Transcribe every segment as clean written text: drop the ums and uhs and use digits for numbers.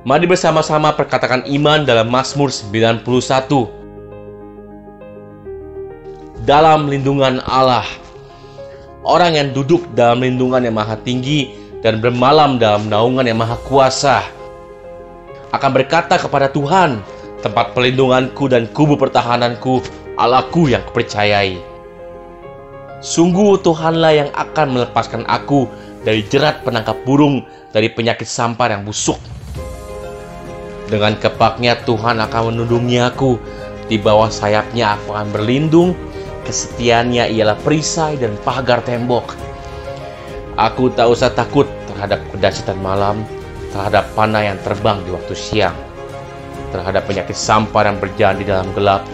Mari bersama-sama perkatakan iman dalam Mazmur 91. Dalam lindungan Allah. Orang yang duduk dalam lindungan yang maha tinggi dan bermalam dalam naungan yang maha kuasa akan berkata kepada Tuhan, tempat perlindunganku dan kubu pertahananku, Allahku yang kupercayai. Sungguh Tuhanlah yang akan melepaskan aku dari jerat penangkap burung, dari penyakit sampar yang busuk. Dengan kepaknya Tuhan akan menundungi aku, di bawah sayapnya aku akan berlindung, kesetiaannya ialah perisai dan pagar tembok. Aku tak usah takut terhadap kedahsyatan malam, terhadap panah yang terbang di waktu siang, terhadap penyakit sampar yang berjalan di dalam gelap,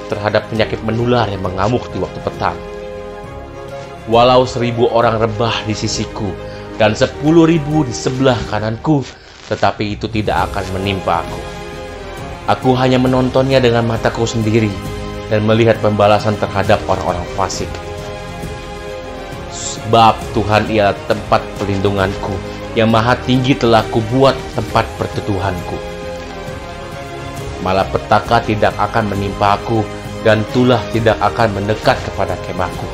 terhadap penyakit menular yang mengamuk di waktu petang. Walau 1.000 orang rebah di sisiku dan 10.000 di sebelah kananku, tetapi itu tidak akan menimpa aku. Aku hanya menontonnya dengan mataku sendiri dan melihat pembalasan terhadap orang-orang fasik. Sebab Tuhan ialah tempat perlindunganku, yang maha tinggi telah kubuat tempat perteduhanku. Malapetaka tidak akan menimpa aku, dan tulah tidak akan mendekat kepada kemahku.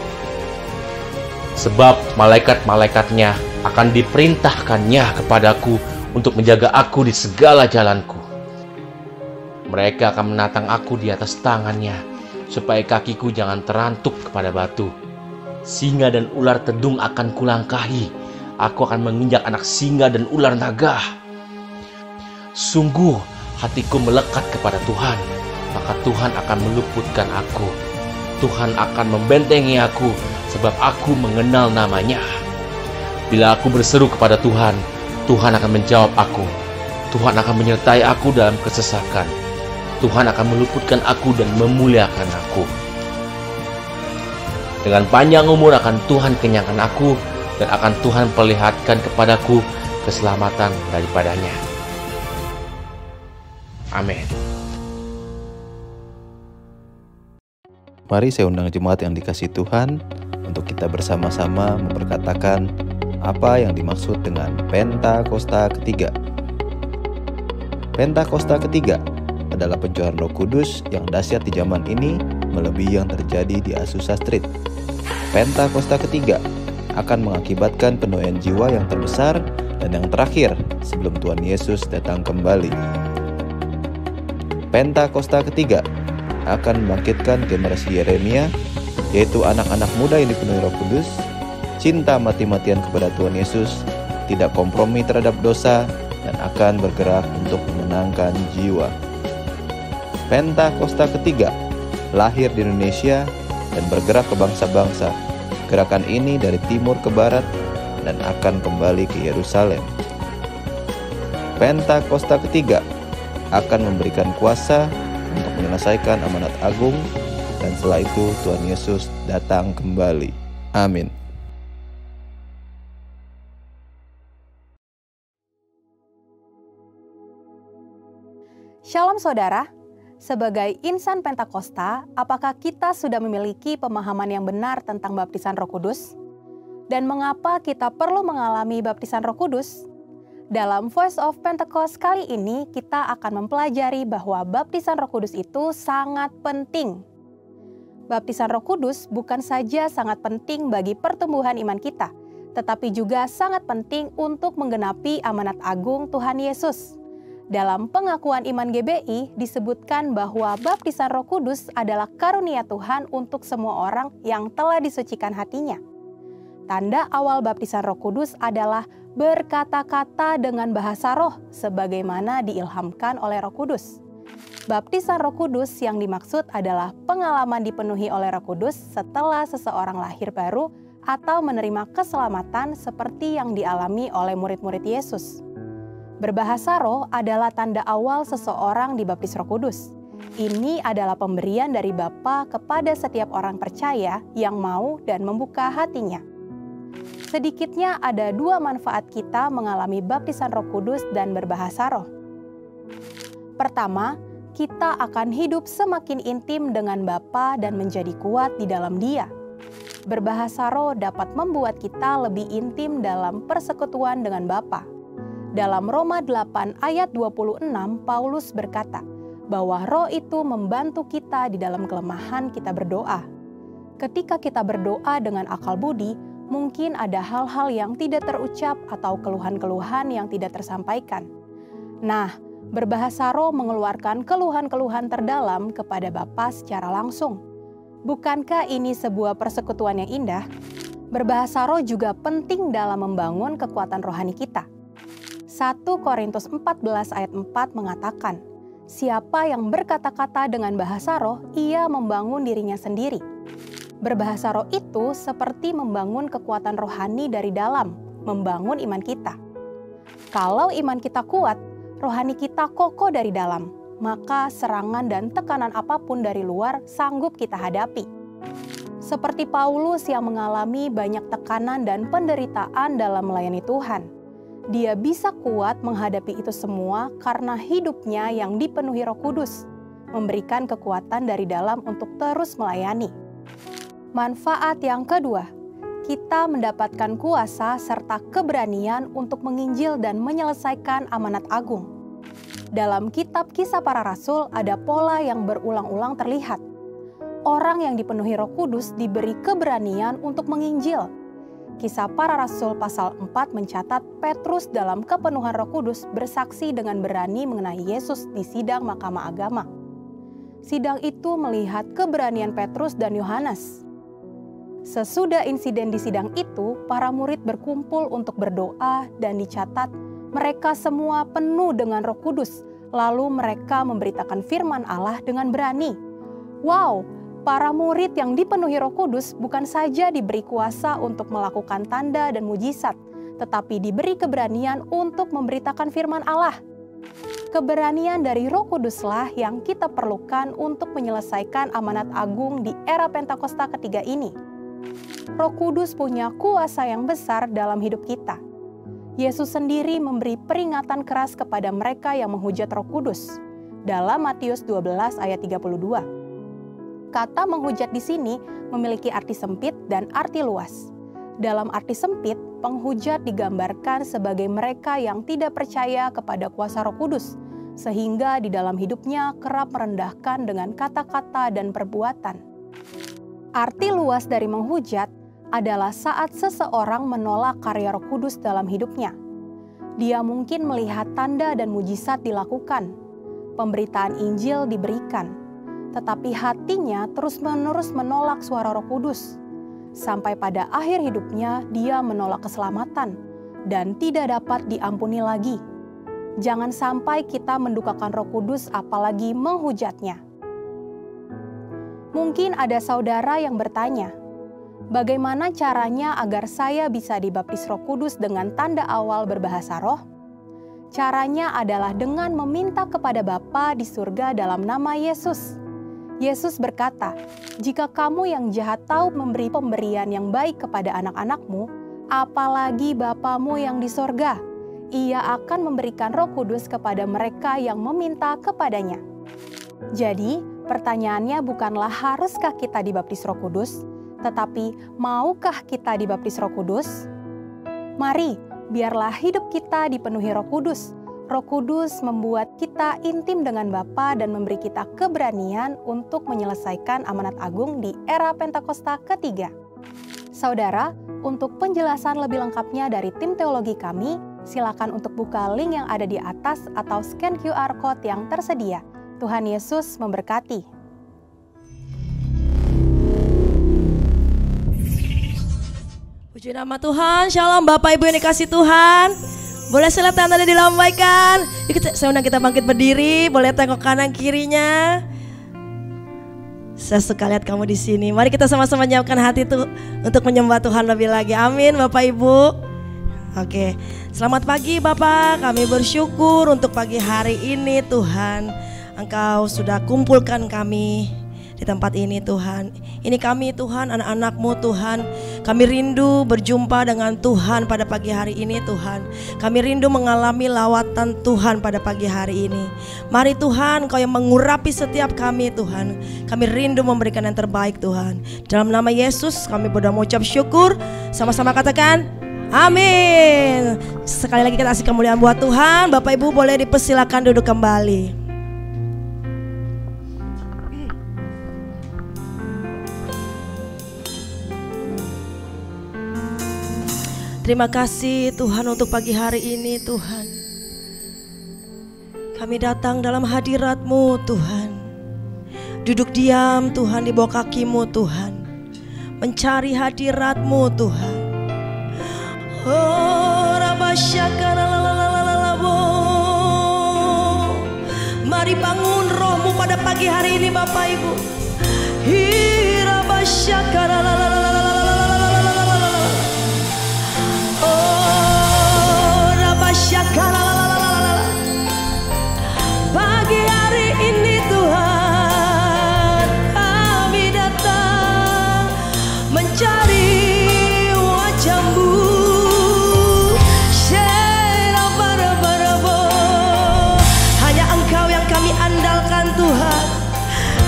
Sebab malaikat-malaikatnya akan diperintahkannya kepadaku untuk menjaga aku di segala jalanku. Mereka akan menatang aku di atas tangannya, supaya kakiku jangan terantuk kepada batu. Singa dan ular tedung akan kulangkahi. Aku akan menginjak anak singa dan ular naga. Sungguh hatiku melekat kepada Tuhan, maka Tuhan akan meluputkan aku. Tuhan akan membentengi aku, sebab aku mengenal namanya. Bila aku berseru kepada Tuhan, Tuhan akan menjawab aku. Tuhan akan menyertai aku dalam kesesakan. Tuhan akan meluputkan aku dan memuliakan aku. Dengan panjang umur akan Tuhan kenyangkan aku, dan akan Tuhan perlihatkan kepadaku keselamatan daripadanya. Amin. Mari saya undang jemaat yang dikasihi Tuhan untuk kita bersama-sama memperkatakan apa yang dimaksud dengan Pentakosta ketiga. Pentakosta ketiga adalah pencurahan Roh Kudus yang dahsyat di zaman ini melebihi yang terjadi di Azusa Street. Pentakosta ketiga akan mengakibatkan penuaian jiwa yang terbesar dan yang terakhir sebelum Tuhan Yesus datang kembali. Pentakosta ketiga akan membangkitkan generasi Yeremia, yaitu anak-anak muda yang dipenuhi Roh Kudus, cinta mati-matian kepada Tuhan Yesus, tidak kompromi terhadap dosa, dan akan bergerak untuk memenangkan jiwa. Pentakosta ketiga lahir di Indonesia dan bergerak ke bangsa-bangsa. Gerakan ini dari timur ke barat dan akan kembali ke Yerusalem. Pentakosta ketiga akan memberikan kuasa untuk menyelesaikan amanat agung, dan setelah itu Tuhan Yesus datang kembali. Amin. Shalom saudara, sebagai insan Pentakosta, apakah kita sudah memiliki pemahaman yang benar tentang baptisan Roh Kudus? Dan mengapa kita perlu mengalami baptisan Roh Kudus? Dalam Voice of Pentecost kali ini, kita akan mempelajari bahwa baptisan Roh Kudus itu sangat penting. Baptisan Roh Kudus bukan saja sangat penting bagi pertumbuhan iman kita, tetapi juga sangat penting untuk menggenapi amanat agung Tuhan Yesus. Dalam pengakuan iman GBI disebutkan bahwa baptisan Roh Kudus adalah karunia Tuhan untuk semua orang yang telah disucikan hatinya. Tanda awal baptisan Roh Kudus adalah berkata-kata dengan bahasa roh sebagaimana diilhamkan oleh Roh Kudus. Baptisan Roh Kudus yang dimaksud adalah pengalaman dipenuhi oleh Roh Kudus setelah seseorang lahir baru atau menerima keselamatan seperti yang dialami oleh murid-murid Yesus. Berbahasa roh adalah tanda awal seseorang dibaptis Roh Kudus. Ini adalah pemberian dari Bapa kepada setiap orang percaya yang mau dan membuka hatinya. Sedikitnya ada 2 manfaat kita mengalami baptisan Roh Kudus dan berbahasa roh. Pertama, kita akan hidup semakin intim dengan Bapa dan menjadi kuat di dalam Dia. Berbahasa roh dapat membuat kita lebih intim dalam persekutuan dengan Bapa. Dalam Roma 8 ayat 26, Paulus berkata bahwa Roh itu membantu kita di dalam kelemahan kita berdoa. Ketika kita berdoa dengan akal budi, mungkin ada hal-hal yang tidak terucap atau keluhan-keluhan yang tidak tersampaikan. Nah, berbahasa roh mengeluarkan keluhan-keluhan terdalam kepada Bapa secara langsung. Bukankah ini sebuah persekutuan yang indah? Berbahasa roh juga penting dalam membangun kekuatan rohani kita. 1 Korintus 14 ayat 4 mengatakan, siapa yang berkata-kata dengan bahasa roh, ia membangun dirinya sendiri. Berbahasa roh itu seperti membangun kekuatan rohani dari dalam, membangun iman kita. Kalau iman kita kuat, rohani kita kokoh dari dalam, maka serangan dan tekanan apapun dari luar sanggup kita hadapi. Seperti Paulus yang mengalami banyak tekanan dan penderitaan dalam melayani Tuhan. Dia bisa kuat menghadapi itu semua karena hidupnya yang dipenuhi Roh Kudus, memberikan kekuatan dari dalam untuk terus melayani. Manfaat yang kedua, kita mendapatkan kuasa serta keberanian untuk menginjil dan menyelesaikan amanat agung. Dalam kitab Kisah Para Rasul ada pola yang berulang-ulang terlihat. Orang yang dipenuhi Roh Kudus diberi keberanian untuk menginjil. Kisah Para Rasul pasal 4 mencatat Petrus dalam kepenuhan Roh Kudus bersaksi dengan berani mengenai Yesus di sidang Mahkamah Agama. Sidang itu melihat keberanian Petrus dan Yohanes. Sesudah insiden di sidang itu, para murid berkumpul untuk berdoa dan dicatat mereka semua penuh dengan Roh Kudus, lalu mereka memberitakan firman Allah dengan berani. Wow! Para murid yang dipenuhi Roh Kudus bukan saja diberi kuasa untuk melakukan tanda dan mujizat, tetapi diberi keberanian untuk memberitakan firman Allah. Keberanian dari Roh Kuduslah yang kita perlukan untuk menyelesaikan amanat agung di era Pentakosta ketiga ini. Roh Kudus punya kuasa yang besar dalam hidup kita. Yesus sendiri memberi peringatan keras kepada mereka yang menghujat Roh Kudus. Dalam Matius 12 ayat 32. Kata menghujat di sini memiliki arti sempit dan arti luas. Dalam arti sempit, penghujat digambarkan sebagai mereka yang tidak percaya kepada kuasa Roh Kudus, sehingga di dalam hidupnya kerap merendahkan dengan kata-kata dan perbuatan. Arti luas dari menghujat adalah saat seseorang menolak karya Roh Kudus dalam hidupnya. Dia mungkin melihat tanda dan mujizat dilakukan, pemberitaan Injil diberikan, tetapi hatinya terus-menerus menolak suara Roh Kudus. Sampai pada akhir hidupnya dia menolak keselamatan dan tidak dapat diampuni lagi. Jangan sampai kita mendukakan Roh Kudus apalagi menghujatnya. Mungkin ada saudara yang bertanya, bagaimana caranya agar saya bisa dibaptis Roh Kudus dengan tanda awal berbahasa roh? Caranya adalah dengan meminta kepada Bapa di surga dalam nama Yesus. Yesus berkata, jika kamu yang jahat tahu memberi pemberian yang baik kepada anak-anakmu, apalagi Bapamu yang di sorga, Ia akan memberikan Roh Kudus kepada mereka yang meminta kepadanya. Jadi, pertanyaannya bukanlah haruskah kita dibaptis Roh Kudus, tetapi maukah kita dibaptis Roh Kudus? Mari, biarlah hidup kita dipenuhi Roh Kudus. Roh Kudus membuat kita intim dengan Bapa dan memberi kita keberanian untuk menyelesaikan amanat agung di era Pentakosta ketiga. Saudara, untuk penjelasan lebih lengkapnya dari tim teologi kami, silakan untuk buka link yang ada di atas atau scan QR Code yang tersedia. Tuhan Yesus memberkati. Puji nama Tuhan, shalom Bapak Ibu yang dikasih Tuhan. Boleh seleb tangannya dilambaikan. Saya undang kita bangkit berdiri, boleh tengok kanan kirinya. Saya suka lihat kamu di sini. Mari kita sama-sama nyiapkan hati tuh untuk menyembah Tuhan lebih lagi. Amin Bapak Ibu. Oke, selamat pagi Bapak. Kami bersyukur untuk pagi hari ini Tuhan. Engkau sudah kumpulkan kami di tempat ini Tuhan. Ini kami Tuhan, anak-anak-Mu Tuhan. Kami rindu berjumpa dengan Tuhan pada pagi hari ini Tuhan. Kami rindu mengalami lawatan Tuhan pada pagi hari ini. Mari Tuhan, Kau yang mengurapi setiap kami Tuhan. Kami rindu memberikan yang terbaik Tuhan. Dalam nama Yesus kami berdoa mengucap syukur. Sama-sama katakan Amin. Sekali lagi kita kasih kemuliaan buat Tuhan. Bapak Ibu boleh dipersilakan duduk kembali. Terima kasih Tuhan untuk pagi hari ini Tuhan. Kami datang dalam hadirat-Mu Tuhan. Duduk diam Tuhan di bawah kaki-Mu Tuhan. Mencari hadirat-Mu Tuhan. Oh Rabasyakaralalalalalabo. Mari bangun rohmu pada pagi hari ini Bapak Ibu. Rabasyakaralalalalalabo. Pagi hari ini Tuhan kami datang mencari wajah-Mu. Hanya Engkau yang kami andalkan Tuhan.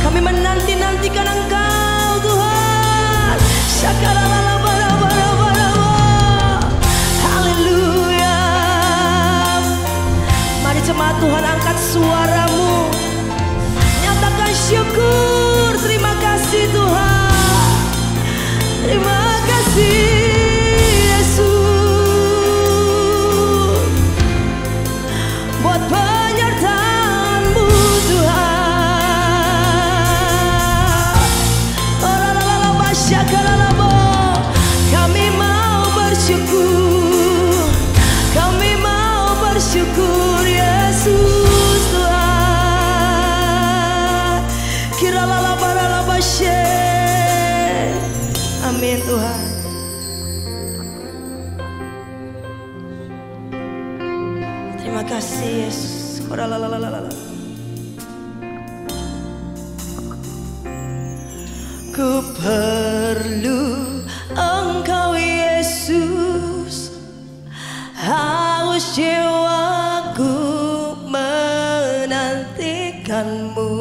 Kami menanti-nantikan Engkau Tuhan. Haleluya. Mari jemaat Tuhan angkat suaramu. Nyatakan syukur. Terima kasih Tuhan. Terima kasih Yesus. Buat penyertaan-Mu Tuhan. Kami mau bersyukur. Kami mau bersyukur Yesus Tuhan. Amin Tuhan. Terima kasih Yesus. Ku perlu Engkau Yesus. Haus jiwaku menantikan-Mu.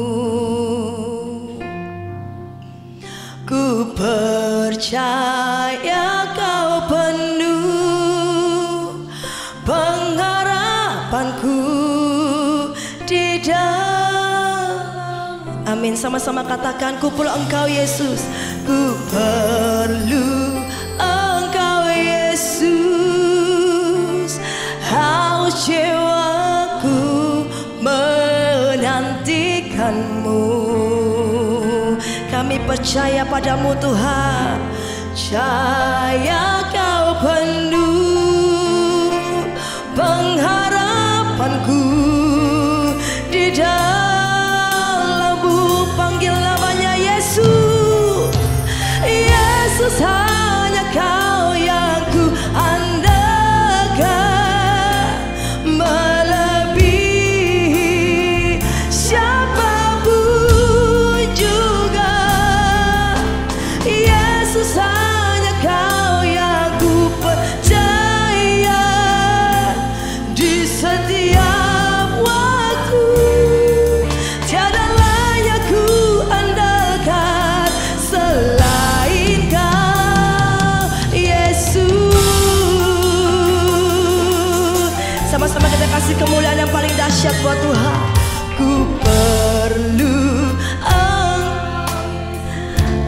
Ku percaya Kau penuh pengharapanku di dalam. Amin. Sama-sama katakan, ku perlu Engkau Yesus. Ku perlu Engkau Yesus. Haus jiwaku menantikan-Mu. Kami percaya pada-Mu Tuhan. Percaya Kau penuh pengharapanku di dalam-Mu. Panggil namanya Yesus. Yesus, hanya Kau yang ku andalkan, melebihi siapapun juga. Yesus, hanya Kau yang ku percaya di setiap waktu. Tiada layak ku andalkan selain Kau Yesus. Sama-sama kita kasih kemuliaan yang paling dahsyat buat Tuhan. Ku perlu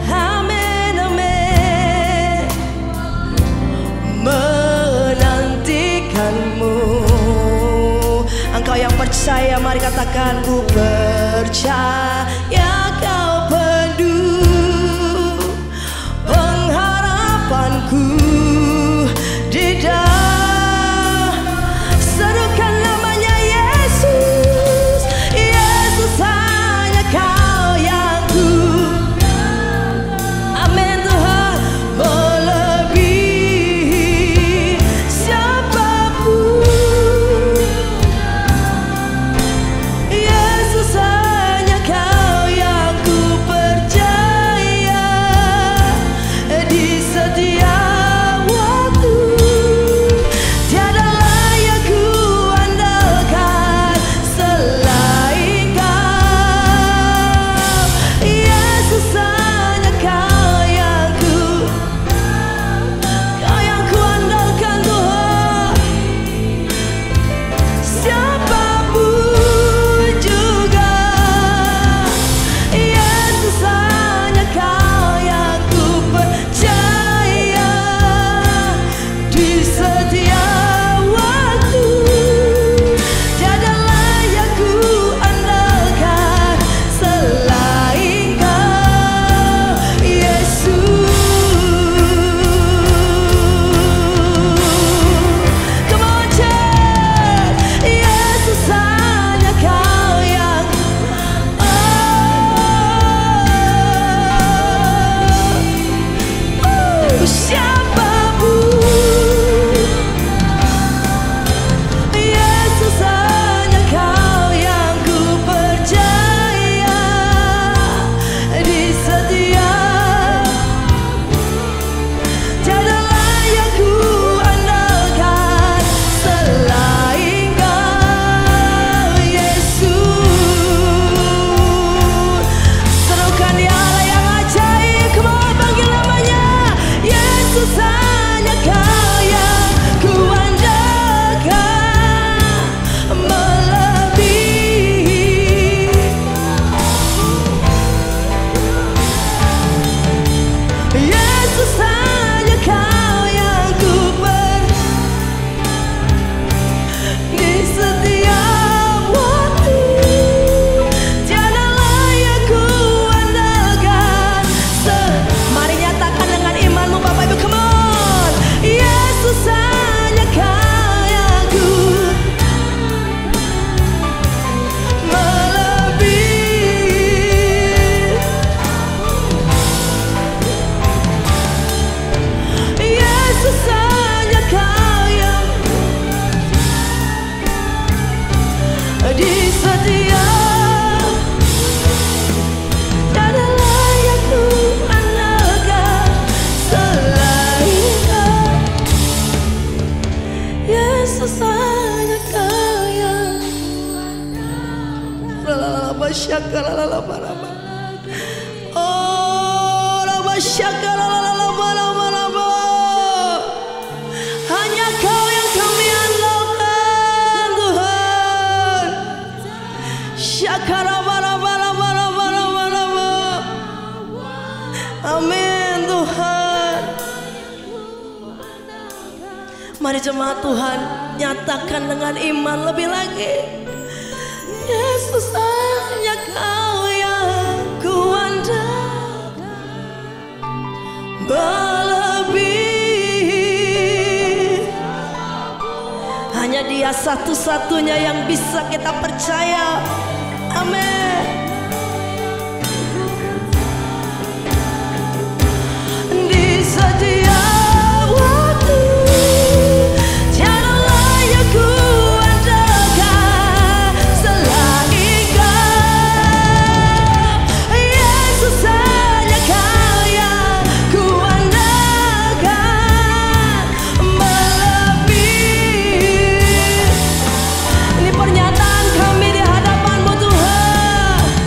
amin, amin, menantikan-Mu. Engkau yang percaya, mari katakan, ku percaya Kau penuh pengharapanku di dalam. Serukan namanya Yesus. Yesus, hanya Kau yang ku. Amin Tuhan. Melebihi siapapun. Yesus, hanya Kau yang ku percaya di setiap Oh, hanya Kau yang kami andalkan Tuhan. Amin Tuhan. Mari jemaat Tuhan, nyatakan dengan iman lebih lagi. Yesus, hanya Kau yang kuandalkan, melebihi. Hanya Dia satu-satunya yang bisa kita percaya. Amin. Di setiap waktu tiada layak ku andalkan selain Kau. Yesus, hanya Kau yang ku andalkan, melebihi. Ini pernyataan kami di hadapan-Mu Tuhan.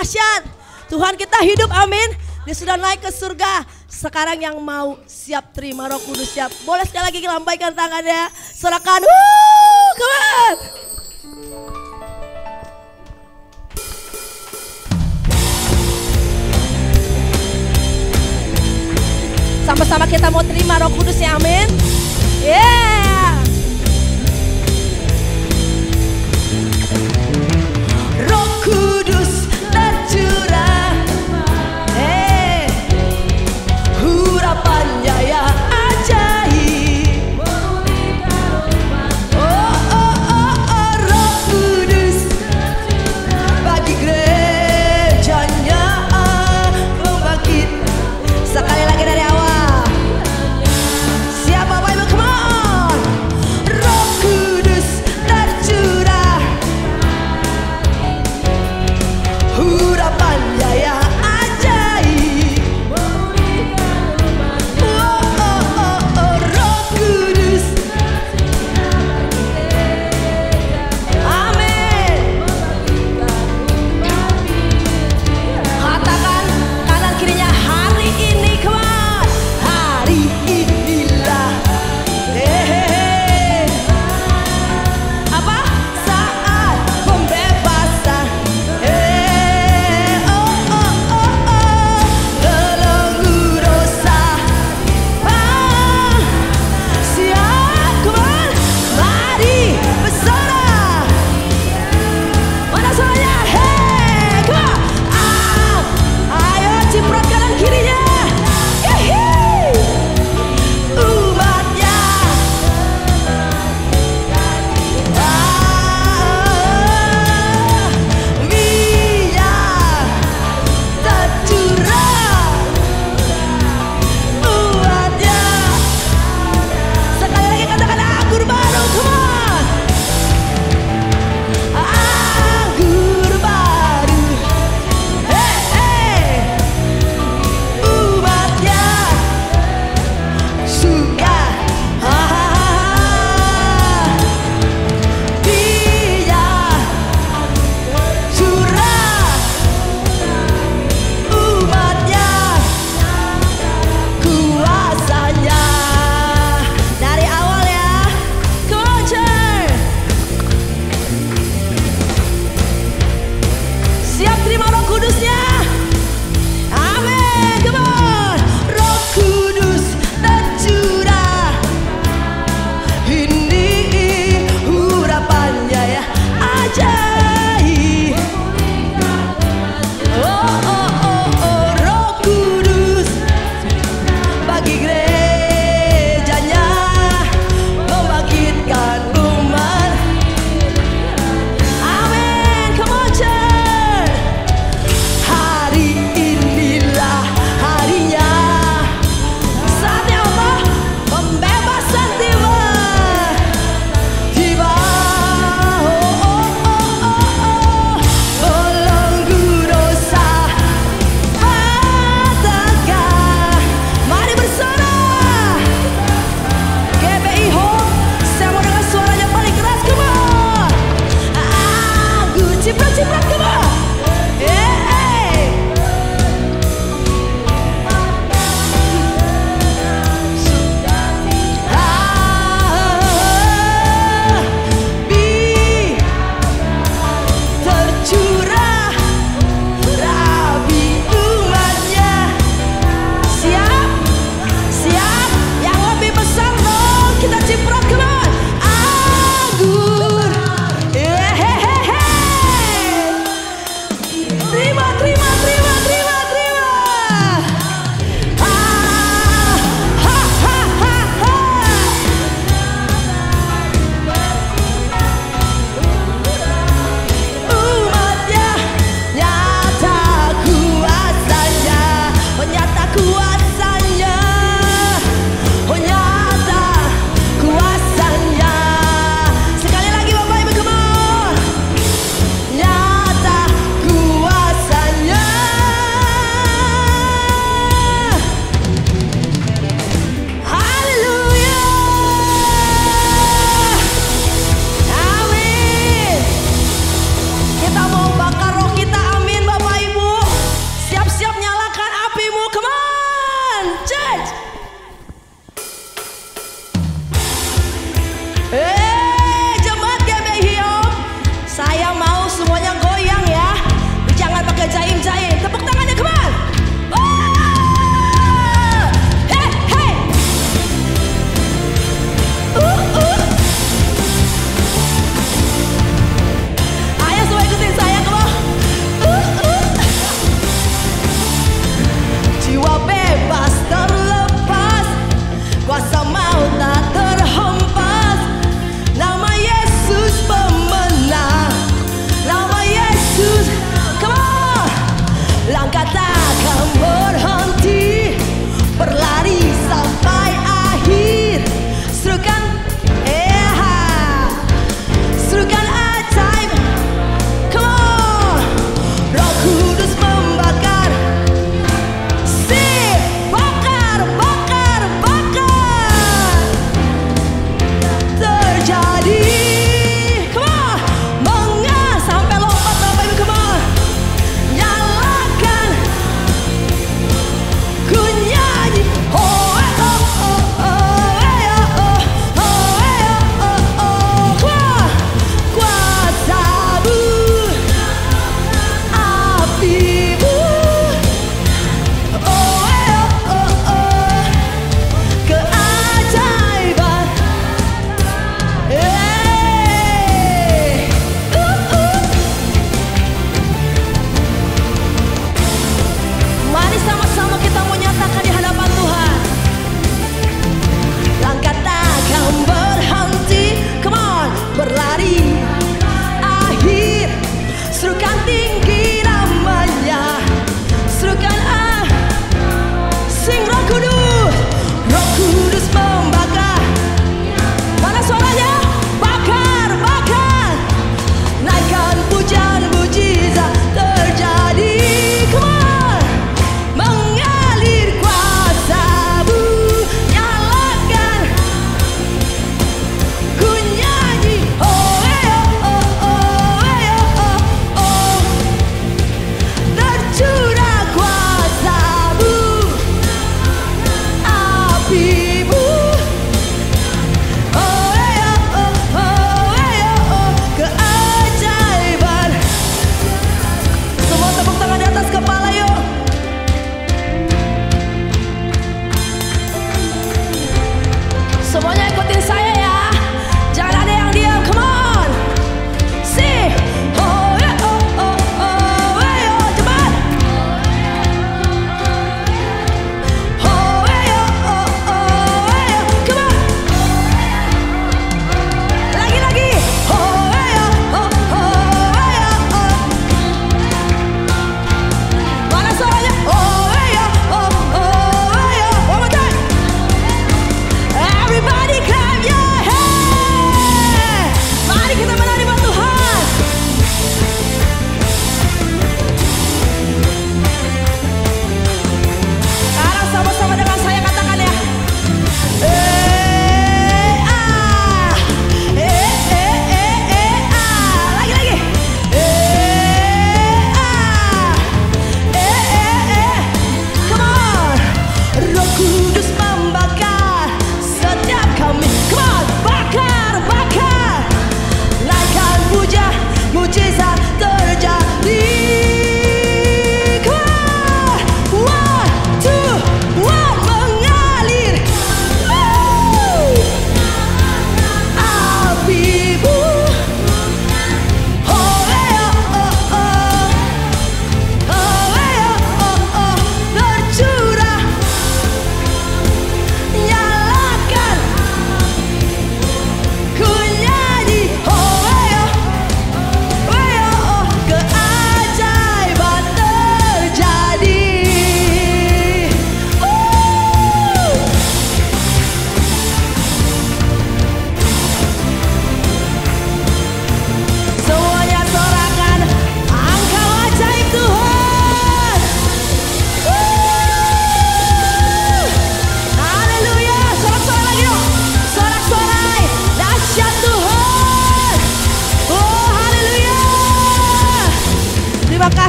dahsyat. Tuhan kita hidup, amin. Dia sudah naik ke surga. Sekarang yang mau siap terima Roh Kudus, siap. Boleh sekali lagi lambaikan tangannya. Silakan. Come on. Sama-sama kita mau terima Roh Kudus ya, amin. Yeah. Roh Kudus tercurah. Hurapan jaya ajaib. Oh, oh, oh,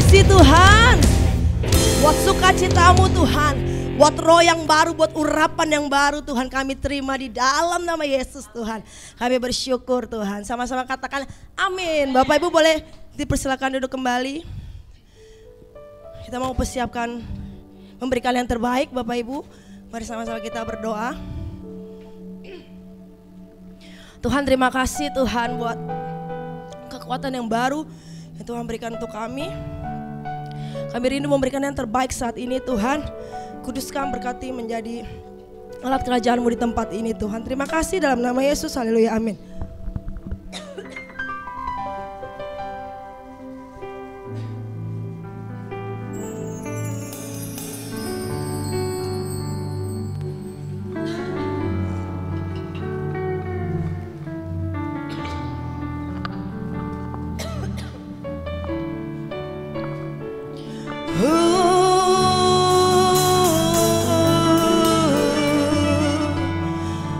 kasih Tuhan. Buat sukacitamu Tuhan, buat roh yang baru, buat urapan yang baru Tuhan, kami terima di dalam nama Yesus Tuhan. Kami bersyukur Tuhan. Sama-sama katakan amin. Bapak Ibu boleh dipersilakan duduk kembali. Kita mau persiapkan memberikan yang terbaik Bapak Ibu. Mari sama-sama kita berdoa. Tuhan terima kasih Tuhan buat kekuatan yang baru yang Tuhan berikan untuk kami. Kami rindu memberikan yang terbaik saat ini Tuhan. Kuduskan berkati menjadi alat kerajaan-Mu di tempat ini Tuhan. Terima kasih dalam nama Yesus, haleluya, amin.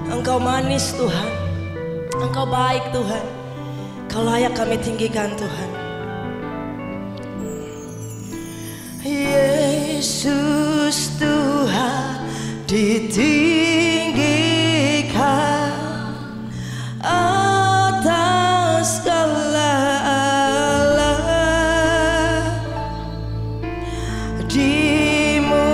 Engkau manis Tuhan, Engkau baik Tuhan, Kau layak kami tinggikan Tuhan. Yesus Tuhan ditinggikan atas segala Allah, dimuliakan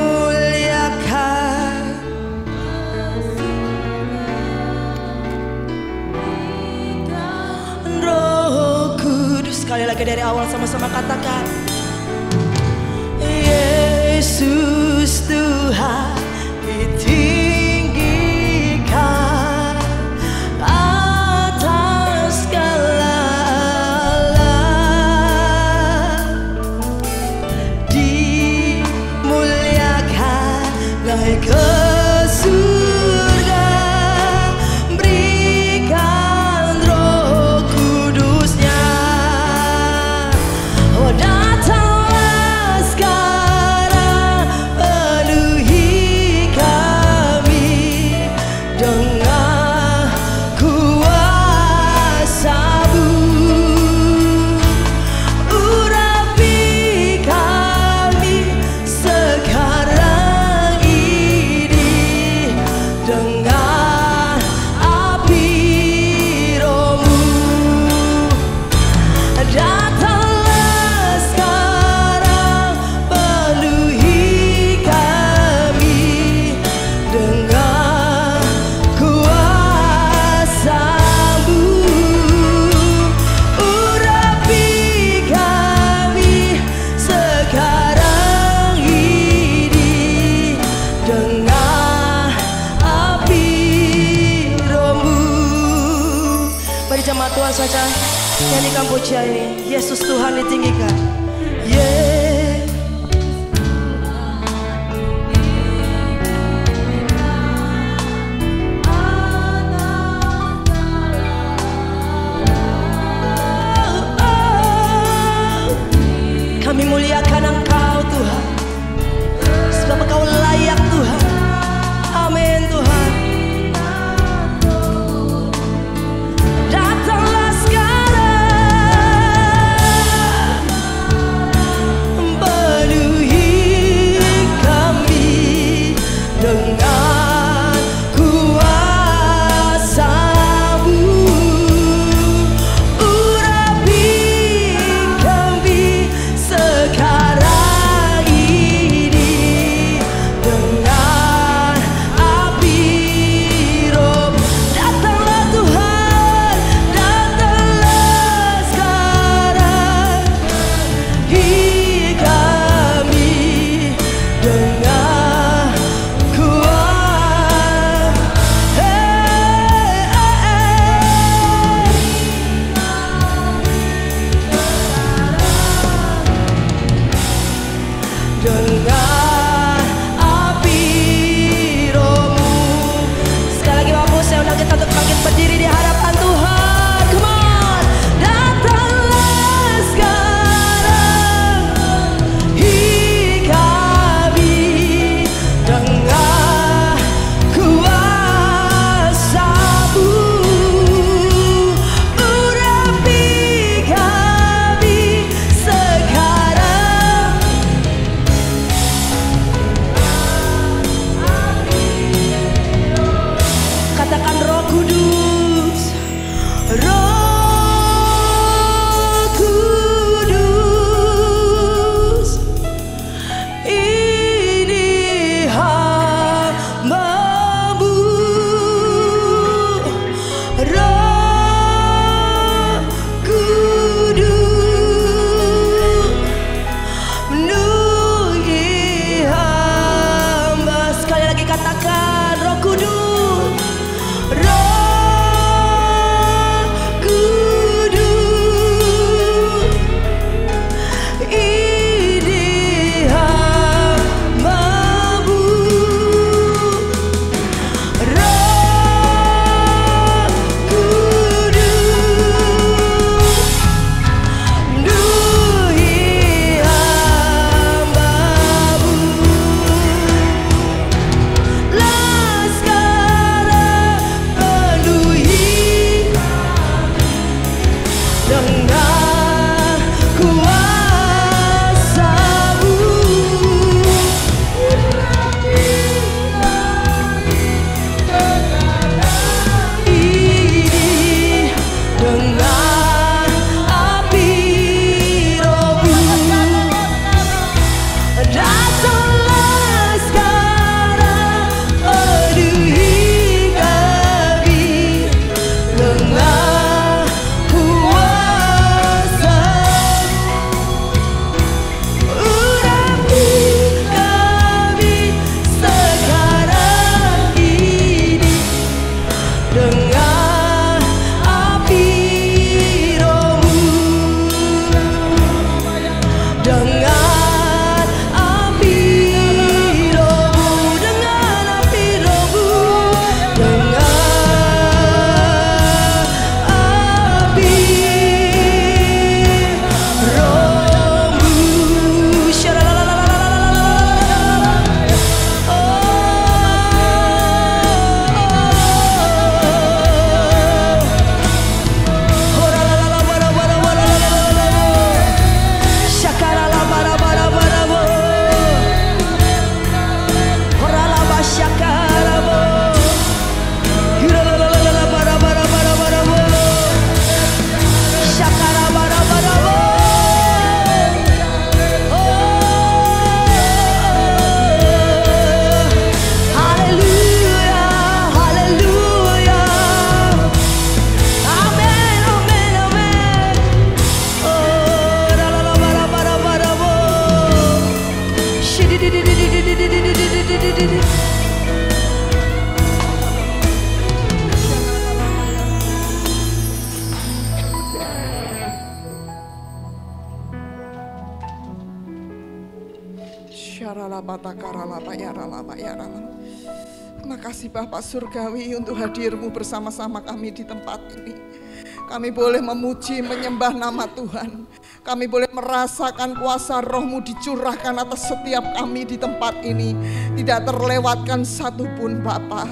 Roh Kudus. Sekali lagi dari awal sama-sama katakan Yesus Tuhan ditinggikan atas segala Allah, dimuliakan naik ke surga, berikan Roh Kudusnya. Oh datanglah sekarang, penuhi kami dengan kuasa-Mu, urapi kami sekarang ini dengan api Roh-Mu. Datanglah sekarang, penuhi kami dengan kuasa-Mu, urapi kami sekarang ini dengan api Roh-Mu. Mari jemaat Tuhan saja nyanyikan pujian ini. Yesus Tuhan ditinggikan. Kami muliakan Engkau Tuhan, sebab Engkau layak Tuhan. Amin Tuhan. Datanglah sekarang, penuhi kami dengan kuasa-Mu, urapi kami sekarang ini dengan api Roh. Datanglah Tuhan, datanglah sekarang, penuhi kami dengan dengan api Roh-Mu. Sekali lagi Bapak, saya undang kita untuk bangkit berdiri di hadapan Tuhan. Come on. Datanglah sekarang, penuhi kami dengan kuasa-Mu, urapi kami sekarang Terima kasih Bapak Surgawi untuk hadirmu bersama-sama kami di tempat ini. Kami boleh memuji, menyembah nama Tuhan. Kami boleh merasakan kuasa Roh-Mu dicurahkan atas setiap kami di tempat ini. Tidak terlewatkan satu pun Bapak.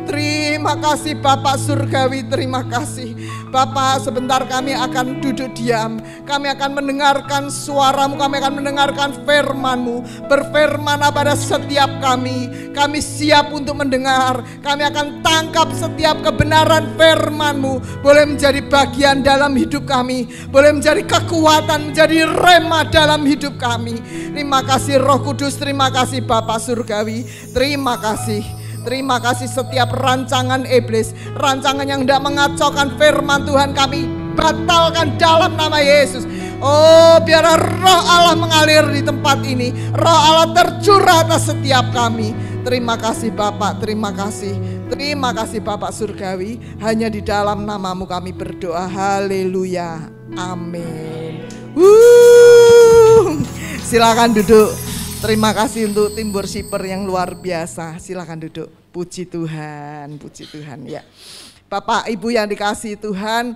Terima kasih Bapak Surgawi, terima kasih. Bapak, sebentar kami akan duduk diam. Kami akan mendengarkan suara-Mu, kami akan mendengarkan firman-Mu. Berfirmanlah pada setiap kami. Kami siap untuk mendengar. Kami akan tangkap setiap kebenaran firman-Mu. Boleh menjadi bagian dalam hidup kami. Boleh menjadi kekuatan, menjadi rema dalam hidup kami. Terima kasih Roh Kudus, terima kasih Bapak Surgawi. Terima kasih. Terima kasih setiap rancangan iblis, rancangan yang tidak mengacaukan firman Tuhan kami batalkan dalam nama Yesus. Oh, biar Roh Allah mengalir di tempat ini. Roh Allah tercurah atas setiap kami. Terima kasih Bapak, terima kasih. Terima kasih Bapak Surgawi. Hanya di dalam nama-Mu kami berdoa. Haleluya. Amin. Silakan duduk. Terima kasih untuk tim worshiper yang luar biasa. Silakan duduk. Puji Tuhan, puji Tuhan ya. Bapak Ibu yang dikasihi Tuhan,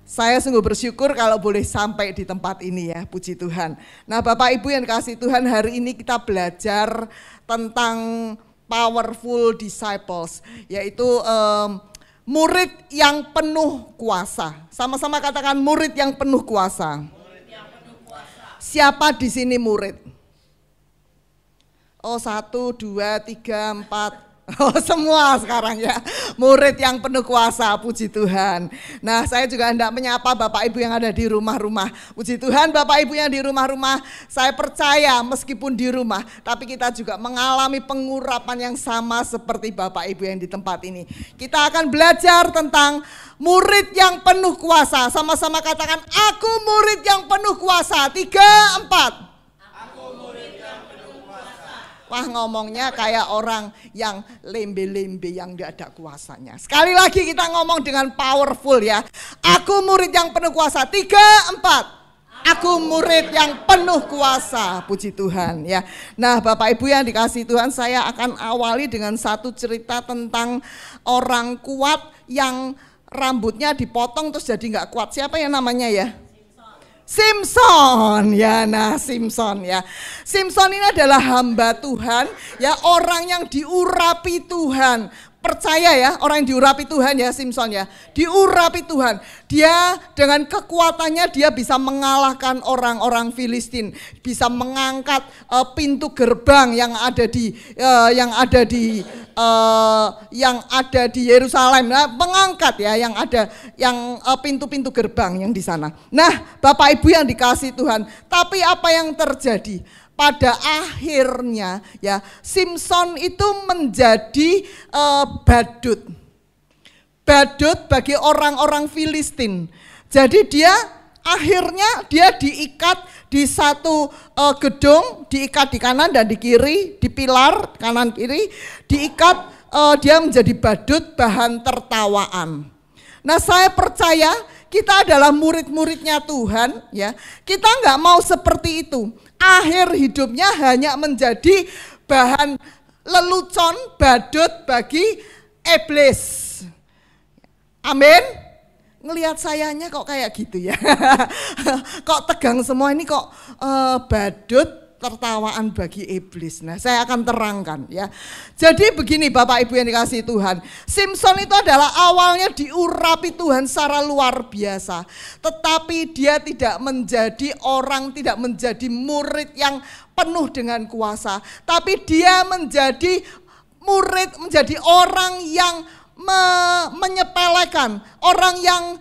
saya sungguh bersyukur kalau boleh sampai di tempat ini ya, puji Tuhan. Nah Bapak Ibu yang dikasihi Tuhan, hari ini kita belajar tentang powerful disciples, yaitu murid yang penuh kuasa. Sama-sama katakan murid yang penuh kuasa. Siapa di sini murid? Oh 1, 2, 3, 4. Oh semua sekarang ya. Murid yang penuh kuasa, puji Tuhan. Nah saya juga hendak menyapa Bapak Ibu yang ada di rumah-rumah. Puji Tuhan Bapak Ibu yang di rumah-rumah. Saya percaya meskipun di rumah, tapi kita juga mengalami pengurapan yang sama seperti Bapak Ibu yang di tempat ini. Kita akan belajar tentang murid yang penuh kuasa. Sama-sama katakan, aku murid yang penuh kuasa. 3, 4. Wah ngomongnya kayak orang yang lembe-lembe yang gak ada kuasanya. Sekali lagi kita ngomong dengan powerful ya. Aku murid yang penuh kuasa. 3, 4. Aku murid yang penuh kuasa. Puji Tuhan ya. Nah Bapak Ibu yang dikasihi Tuhan, saya akan awali dengan satu cerita tentang orang kuat yang rambutnya dipotong terus jadi gak kuat. Siapa yang namanya ya? Simpson ya. Nah Simpson ya. Simpson ini adalah hamba Tuhan ya, orang yang diurapi Tuhan. Percaya ya, orang yang diurapi Tuhan ya, Simpson ya. Diurapi Tuhan. Dia dengan kekuatannya dia bisa mengalahkan orang-orang Filistin, bisa mengangkat pintu gerbang yang ada di Yerusalem. Nah, mengangkat ya yang pintu-pintu gerbang yang di sana. Nah, Bapak Ibu yang dikasihi Tuhan, tapi apa yang terjadi? Pada akhirnya ya Simpson itu menjadi badut bagi orang-orang Filistin. Jadi akhirnya dia diikat di satu gedung, diikat di kanan dan di kiri, di pilar kanan kiri, diikat, dia menjadi badut bahan tertawaan. Nah saya percaya kita adalah murid-muridnya Tuhan ya, kita nggak mau seperti itu. Akhir hidupnya hanya menjadi bahan lelucon, badut bagi iblis. Amin. Ngelihat sayanya kok kayak gitu ya. Kok tegang semua ini, kok badut tertawaan bagi iblis. Nah saya akan terangkan ya. Jadi begini Bapak Ibu yang dikasihi Tuhan, Simpson itu adalah awalnya diurapi Tuhan secara luar biasa, tetapi dia tidak menjadi murid yang penuh dengan kuasa, tapi dia menjadi murid, menjadi orang yang menyepelekan, orang yang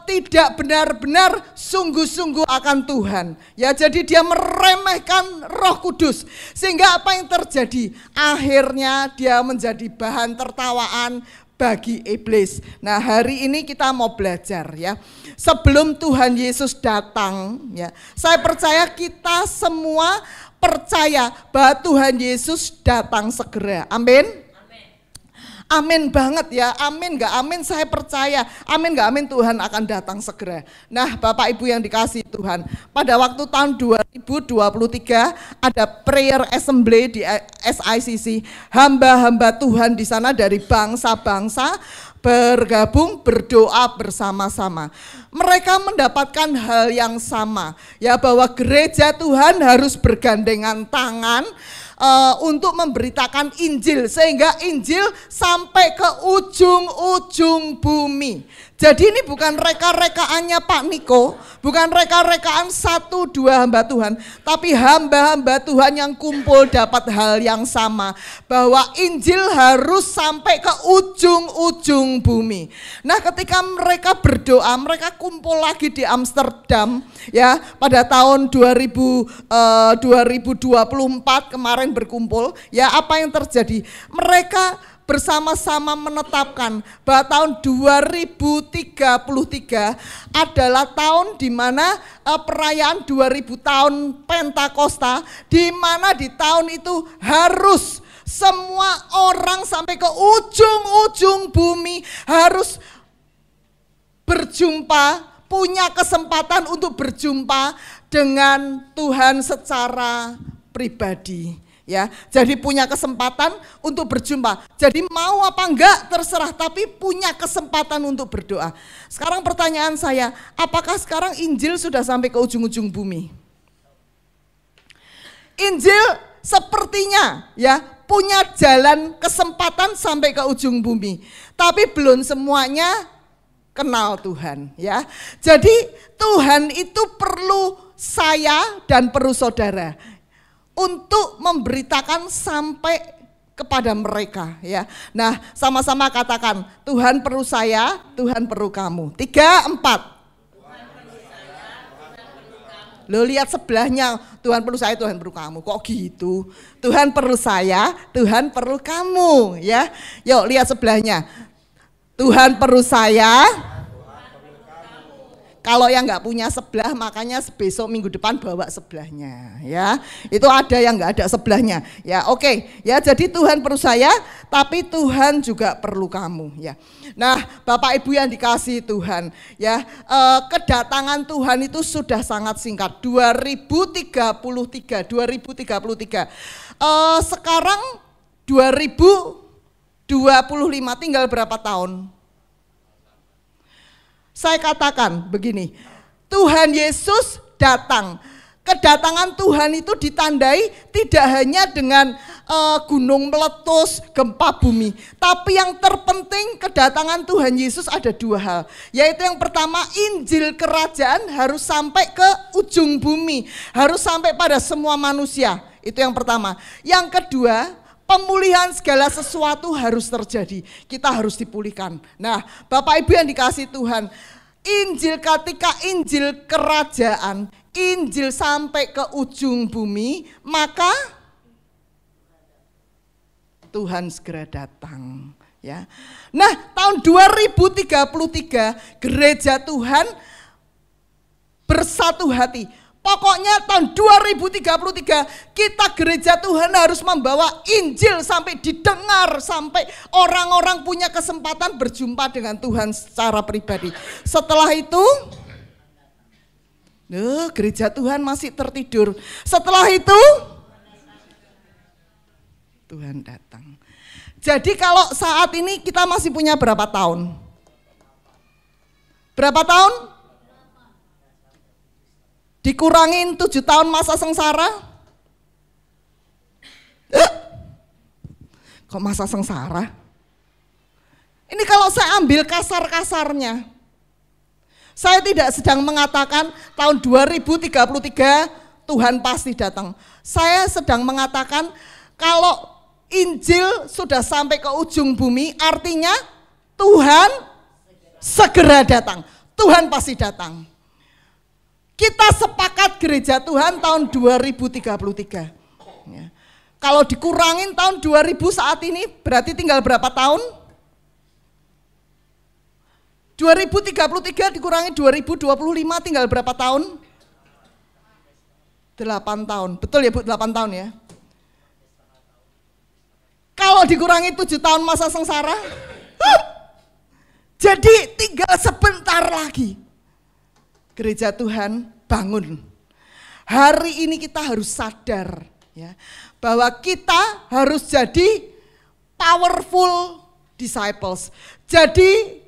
tidak benar-benar sungguh-sungguh akan Tuhan. Ya, jadi dia meremehkan Roh Kudus. Sehingga apa yang terjadi? Akhirnya dia menjadi bahan tertawaan bagi iblis. Nah, hari ini kita mau belajar ya. Sebelum Tuhan Yesus datang ya, saya percaya kita semua percaya bahwa Tuhan Yesus datang segera. Amin. Amin banget ya, amin gak amin saya percaya, amin gak amin Tuhan akan datang segera. Nah Bapak Ibu yang dikasihi Tuhan, pada waktu tahun 2023 ada prayer assembly di SICC, hamba-hamba Tuhan di sana dari bangsa-bangsa bergabung berdoa bersama-sama. Mereka mendapatkan hal yang sama, ya bahwa gereja Tuhan harus bergandengan tangan untuk memberitakan Injil sehingga Injil sampai ke ujung-ujung bumi. Jadi ini bukan reka-rekaannya Pak Niko, bukan reka-rekaan 1-2 hamba Tuhan, tapi hamba-hamba Tuhan yang kumpul dapat hal yang sama, bahwa Injil harus sampai ke ujung-ujung bumi. Nah, ketika mereka berdoa, mereka kumpul lagi di Amsterdam ya pada tahun 2024 kemarin berkumpul, ya apa yang terjadi? Mereka bersama-sama menetapkan bahwa tahun 2033 adalah tahun di mana perayaan 2000 tahun Pentakosta, di mana di tahun itu harus semua orang sampai ke ujung-ujung bumi harus berjumpa, punya kesempatan untuk berjumpa dengan Tuhan secara pribadi. Ya, jadi punya kesempatan untuk berjumpa. Jadi mau apa enggak terserah, tapi punya kesempatan untuk berdoa. Sekarang pertanyaan saya, apakah sekarang Injil sudah sampai ke ujung-ujung bumi? Injil sepertinya ya punya jalan kesempatan sampai ke ujung bumi, tapi belum semuanya kenal Tuhan ya. Jadi Tuhan itu perlu saya dan perlu saudara untuk memberitakan sampai kepada mereka ya. Nah, sama-sama katakan, Tuhan perlu saya, Tuhan perlu kamu. 3, 4. Lo lihat sebelahnya, Tuhan perlu saya, Tuhan perlu kamu. Kok gitu? Tuhan perlu saya, Tuhan perlu kamu ya. Yuk lihat sebelahnya. Tuhan perlu saya. Kalau yang nggak punya sebelah, makanya besok minggu depan bawa sebelahnya, ya. Itu ada yang nggak ada sebelahnya, ya. Oke, ya. Jadi Tuhan perlu saya, tapi Tuhan juga perlu kamu, ya. Nah, Bapak Ibu yang dikasihi Tuhan, ya, kedatangan Tuhan itu sudah sangat singkat. 2033. Sekarang 2025, tinggal berapa tahun? Saya katakan begini, Tuhan Yesus datang. Kedatangan Tuhan itu ditandai tidak hanya dengan gunung meletus, gempa bumi. Tapi yang terpenting kedatangan Tuhan Yesus ada 2 hal. Yaitu yang pertama, Injil kerajaan harus sampai ke ujung bumi. Harus sampai pada semua manusia. Itu yang pertama. Yang kedua, pemulihan segala sesuatu harus terjadi. Kita harus dipulihkan. Nah, Bapak Ibu yang dikasihi Tuhan, Injil ketika Injil kerajaan, Injil sampai ke ujung bumi, maka Tuhan segera datang. Ya. Nah, tahun 2033 gereja Tuhan bersatu hati. Pokoknya tahun 2033 kita gereja Tuhan harus membawa Injil sampai didengar, sampai orang-orang punya kesempatan berjumpa dengan Tuhan secara pribadi. Setelah itu, gereja Tuhan masih tertidur. Setelah itu, Tuhan datang. Jadi kalau saat ini kita masih punya berapa tahun? Berapa tahun? Dikurangin 7 tahun masa sengsara? Kok masa sengsara? Ini kalau saya ambil kasar-kasarnya. Saya tidak sedang mengatakan tahun 2033 Tuhan pasti datang. Saya sedang mengatakan kalau Injil sudah sampai ke ujung bumi, artinya Tuhan segera datang. Tuhan pasti datang. Kita sepakat gereja Tuhan tahun 2033. Ya. Kalau dikurangin tahun 2000 saat ini berarti tinggal berapa tahun? 2033 dikurangi 2025 tinggal berapa tahun? 8 tahun. Betul ya Bu, 8 tahun ya? Kalau dikurangi 7 tahun masa sengsara, jadi tinggal sebentar lagi. Gereja Tuhan bangun. Hari ini kita harus sadar ya, bahwa kita harus jadi powerful disciples. Jadi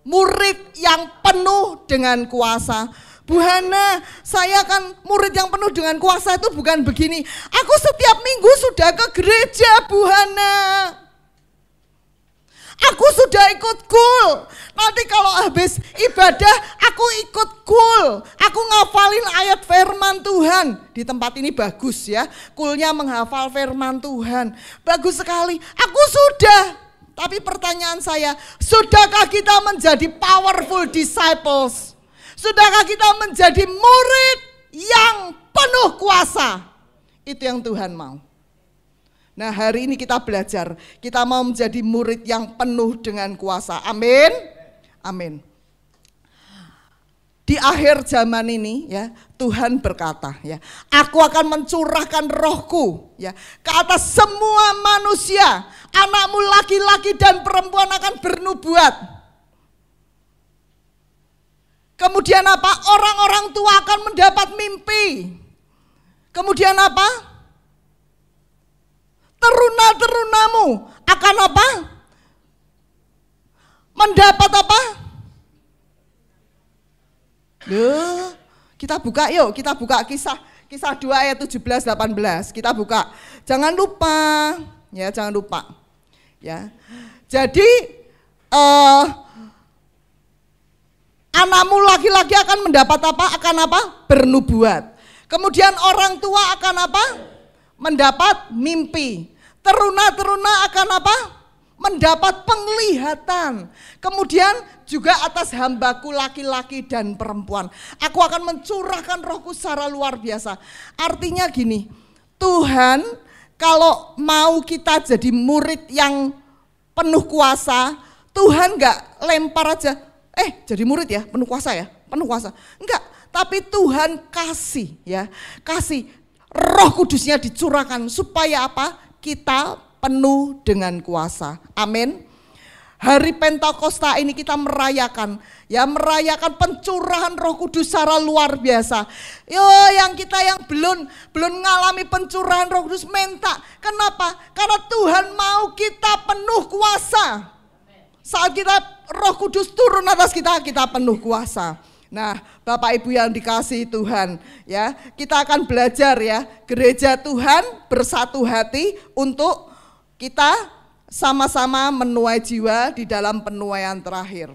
murid yang penuh dengan kuasa. Bu Hana, saya kan murid yang penuh dengan kuasa itu bukan begini. Aku setiap minggu sudah ke gereja, Bu Hana. Aku sudah ikut kul. Nanti kalau habis ibadah aku ikut kul. Aku ngafalin ayat firman Tuhan. Di tempat ini bagus ya. Kulnya menghafal firman Tuhan. Bagus sekali. Aku sudah. Tapi pertanyaan saya, sudahkah kita menjadi powerful disciples? Sudahkah kita menjadi murid yang penuh kuasa? Itu yang Tuhan mau. Nah, hari ini kita belajar, kita mau menjadi murid yang penuh dengan kuasa. Amin. Amin. Di akhir zaman ini ya, Tuhan berkata ya, aku akan mencurahkan rohku ya ke atas semua manusia. Anakmu laki-laki dan perempuan akan bernubuat. Kemudian apa? Orang-orang tua akan mendapat mimpi. Kemudian apa? Teruna-terunamu akan apa? Mendapat apa? Loh, kita buka yuk, kita buka kisah 2 ayat 17-18. Kita buka. Jangan lupa, ya jangan lupa. Ya. Jadi anakmu laki-laki akan mendapat apa? Akan apa? Bernubuat. Kemudian orang tua akan apa? Mendapat mimpi. Teruna-teruna akan apa? Mendapat penglihatan. Kemudian juga atas hambaku laki-laki dan perempuan, aku akan mencurahkan rohku secara luar biasa. Artinya gini, Tuhan kalau mau kita jadi murid yang penuh kuasa, Tuhan gak lempar aja, jadi murid ya, penuh kuasa ya, penuh kuasa. Enggak, tapi Tuhan kasih ya, kasih Roh Kudusnya dicurahkan supaya apa? Kita penuh dengan kuasa. Amin. Hari Pentakosta ini kita merayakan pencurahan Roh Kudus secara luar biasa. Yo, yang kita yang belum mengalami pencurahan Roh Kudus minta. Kenapa? Karena Tuhan mau kita penuh kuasa. Saat kita Roh Kudus turun atas kita penuh kuasa. Nah, Bapak Ibu yang dikasihi Tuhan, ya, kita akan belajar ya, gereja Tuhan bersatu hati untuk kita sama-sama menuai jiwa di dalam penuaian terakhir.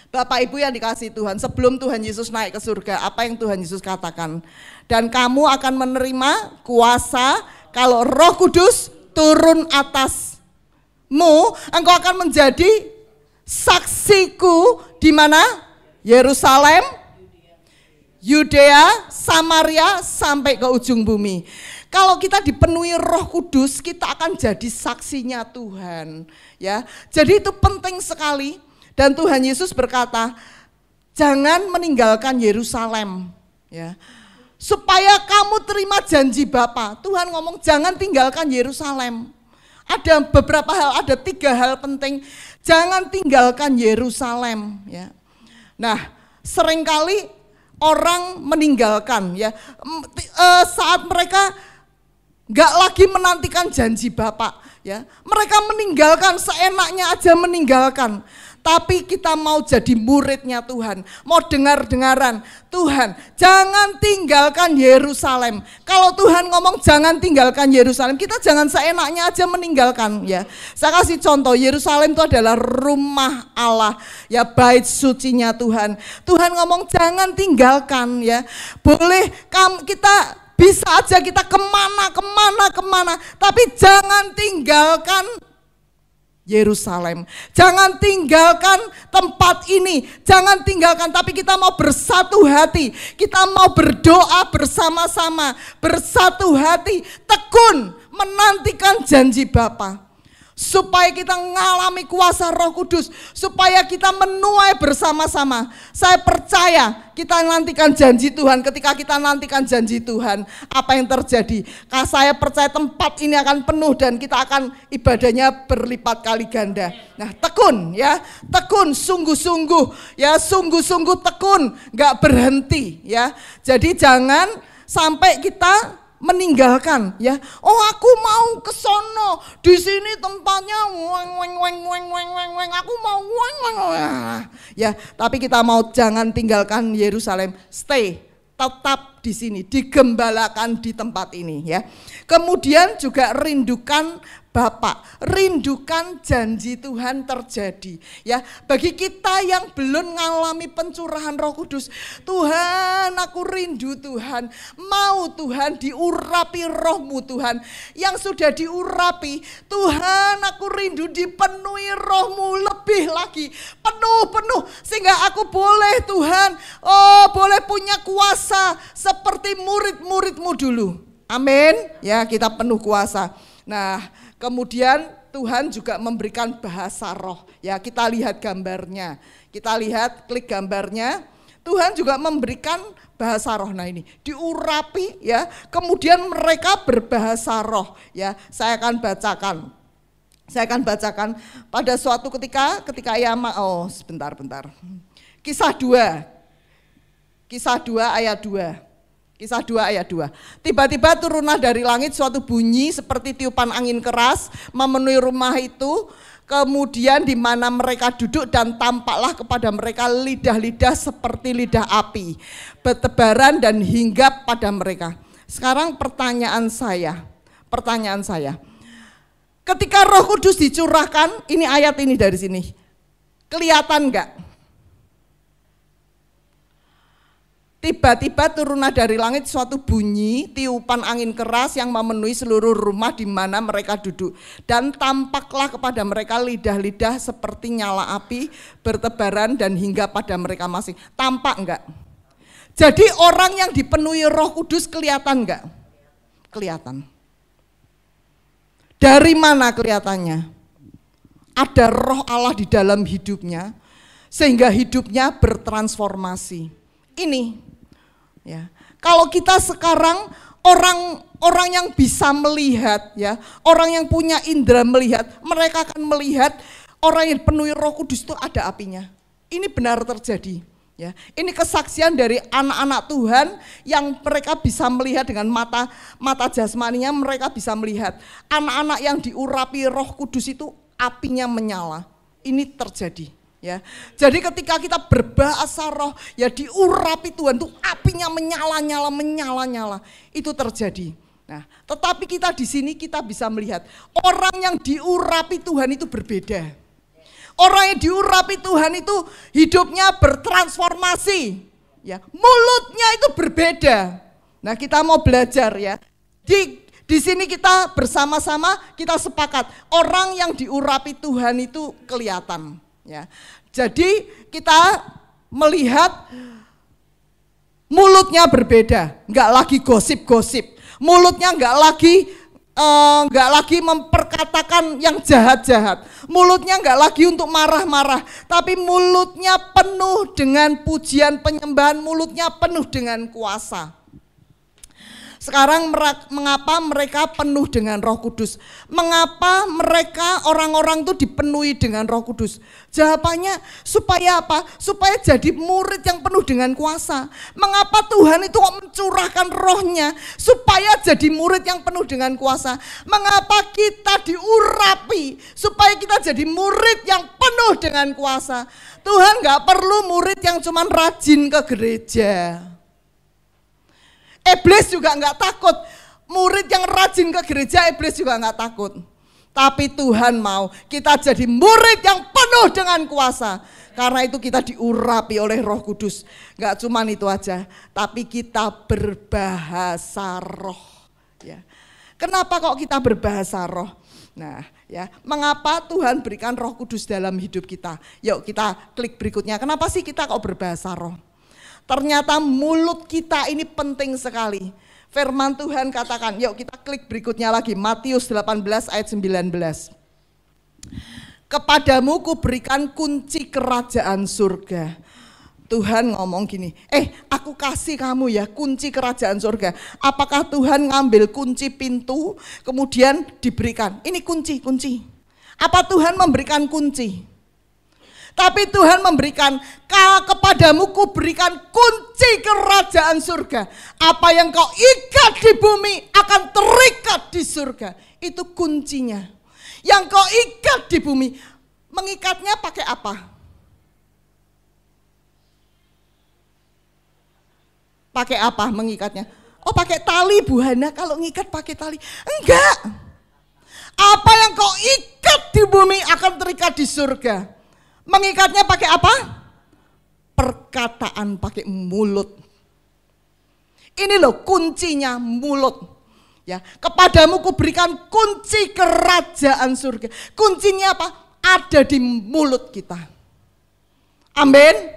Bapak Ibu yang dikasihi Tuhan, sebelum Tuhan Yesus naik ke surga, apa yang Tuhan Yesus katakan? Dan kamu akan menerima kuasa kalau Roh Kudus turun atasmu, engkau akan menjadi saksiku di mana? Yerusalem, Yudea, Samaria, sampai ke ujung bumi. Kalau kita dipenuhi Roh Kudus, kita akan jadi saksinya Tuhan. Ya, jadi itu penting sekali. Dan Tuhan Yesus berkata, jangan meninggalkan Yerusalem. Ya, supaya kamu terima janji Bapa. Tuhan ngomong jangan tinggalkan Yerusalem. Ada beberapa hal, ada 3 hal penting. Jangan tinggalkan Yerusalem. Ya. Nah, seringkali orang meninggalkan ya saat mereka gak lagi menantikan janji Bapak ya. Mereka meninggalkan, seenaknya aja meninggalkan. Tapi kita mau jadi muridnya Tuhan, mau dengar-dengaran, Tuhan jangan tinggalkan Yerusalem. Kalau Tuhan ngomong jangan tinggalkan Yerusalem, kita jangan seenaknya aja meninggalkan ya. Saya kasih contoh, Yerusalem itu adalah rumah Allah ya, bait sucinya Tuhan. Tuhan ngomong jangan tinggalkan ya. Boleh kita bisa aja kita kemana, tapi jangan tinggalkan Yerusalem. Jangan tinggalkan tempat ini, jangan tinggalkan, tapi kita mau bersatu hati, kita mau berdoa bersama-sama, bersatu hati, tekun menantikan janji Bapa. supaya kita mengalami kuasa Roh Kudus, supaya kita menuai bersama-sama. Saya percaya kita nantikan janji Tuhan. Ketika kita nantikan janji Tuhan, apa yang terjadi? Saya percaya tempat ini akan penuh dan kita akan ibadahnya berlipat kali ganda. Nah, tekun ya, tekun sungguh-sungguh ya, sungguh-sungguh tekun, gak berhenti ya. Jadi jangan sampai kita meninggalkan ya. Oh, aku mau ke sono, di sini tempatnya aku mau ya. Tapi kita mau jangan tinggalkan Yerusalem, stay, tetap di sini, digembalakan di tempat ini ya. Kemudian juga rindukan Bapak, rindukan janji Tuhan terjadi ya. Bagi kita yang belum mengalami pencurahan Roh Kudus, Tuhan aku rindu Tuhan, mau Tuhan diurapi roh-Mu Tuhan. Yang sudah diurapi, Tuhan aku rindu dipenuhi roh-Mu lebih lagi, penuh-penuh, sehingga aku boleh Tuhan, oh boleh punya kuasa seperti murid-murid-Mu dulu. Amin ya, kita penuh kuasa. Nah, kemudian Tuhan juga memberikan bahasa roh. Ya, kita lihat gambarnya. Kita lihat, klik gambarnya. Tuhan juga memberikan bahasa roh. Nah, ini diurapi ya. Kemudian mereka berbahasa roh ya. Saya akan bacakan pada suatu ketika sebentar. Kisah 2 ayat 2. Kisah 2 ayat 2. Tiba-tiba turunlah dari langit suatu bunyi seperti tiupan angin keras memenuhi rumah itu. Kemudian di mana mereka duduk dan tampaklah kepada mereka lidah-lidah seperti lidah api, bertebaran dan hinggap pada mereka. Sekarang pertanyaan saya. Ketika Roh Kudus dicurahkan, ini ayat ini dari sini. Kelihatan enggak? Tiba-tiba turunlah dari langit suatu bunyi tiupan angin keras yang memenuhi seluruh rumah di mana mereka duduk, dan tampaklah kepada mereka lidah-lidah seperti nyala api, bertebaran dan hingga pada mereka masing. Tampak enggak? Jadi orang yang dipenuhi Roh Kudus kelihatan enggak? Kelihatan. Dari mana kelihatannya? Ada Roh Allah di dalam hidupnya sehingga hidupnya bertransformasi. Ini ya. Kalau kita sekarang orang yang bisa melihat ya, orang yang punya indera melihat, mereka akan melihat orang yang penuhi Roh Kudus itu ada apinya. Ini benar terjadi ya. Ini kesaksian dari anak-anak Tuhan yang mereka bisa melihat dengan mata jasmaninya, mereka bisa melihat anak-anak yang diurapi Roh Kudus itu apinya menyala. Ini terjadi. Ya, jadi ketika kita berbahasa roh, ya diurapi Tuhan tuh apinya menyala, itu terjadi. Nah, tetapi kita di sini kita bisa melihat orang yang diurapi Tuhan itu berbeda. Orang yang diurapi Tuhan itu hidupnya bertransformasi, ya, mulutnya itu berbeda. Nah, kita mau belajar ya. Di sini kita bersama-sama kita sepakat orang yang diurapi Tuhan itu kelihatan. Ya, jadi kita melihat mulutnya berbeda, nggak lagi gosip-gosip, mulutnya nggak lagi memperkatakan yang jahat-jahat, mulutnya nggak lagi untuk marah-marah, tapi mulutnya penuh dengan pujian penyembahan, mulutnya penuh dengan kuasa. Sekarang mengapa mereka penuh dengan Roh Kudus? Mengapa mereka orang-orang itu dipenuhi dengan Roh Kudus? Jawabannya supaya apa? Supaya jadi murid yang penuh dengan kuasa. Mengapa Tuhan itu mencurahkan rohnya? Supaya jadi murid yang penuh dengan kuasa. Mengapa kita diurapi? Supaya kita jadi murid yang penuh dengan kuasa. Tuhan gak perlu murid yang cuma rajin ke gereja. Iblis juga nggak takut, murid yang rajin ke gereja iblis juga nggak takut. Tapi Tuhan mau kita jadi murid yang penuh dengan kuasa. Karena itu kita diurapi oleh Roh Kudus. Nggak cuma itu aja, tapi kita berbahasa roh. Ya. Kenapa kok kita berbahasa roh? Nah, ya, mengapa Tuhan berikan Roh Kudus dalam hidup kita? Yuk kita klik berikutnya. Kenapa sih kita kok berbahasa roh? Ternyata mulut kita ini penting sekali. Firman Tuhan katakan, yuk kita klik berikutnya lagi, Matius 18 ayat 19. kepadamu kuberikan kunci kerajaan surga. Tuhan ngomong gini, aku kasih kamu ya kunci kerajaan surga. Apakah Tuhan ngambil kunci pintu kemudian diberikan? Ini kunci. Apa Tuhan memberikan kunci? Tapi Tuhan memberikan, kepadamu kuberikan kunci kerajaan surga. Apa yang kau ikat di bumi akan terikat di surga. Itu kuncinya. Yang kau ikat di bumi, mengikatnya pakai apa? Pakai apa mengikatnya? Oh, pakai tali, Bu Hana. Kalau ngikat pakai tali. Enggak. Apa yang kau ikat di bumi akan terikat di surga. Mengikatnya pakai apa? Perkataan, pakai mulut. Ini loh kuncinya, mulut. Ya, kepadamu kuberikan kunci kerajaan surga. Kuncinya apa? Ada di mulut kita. Amin.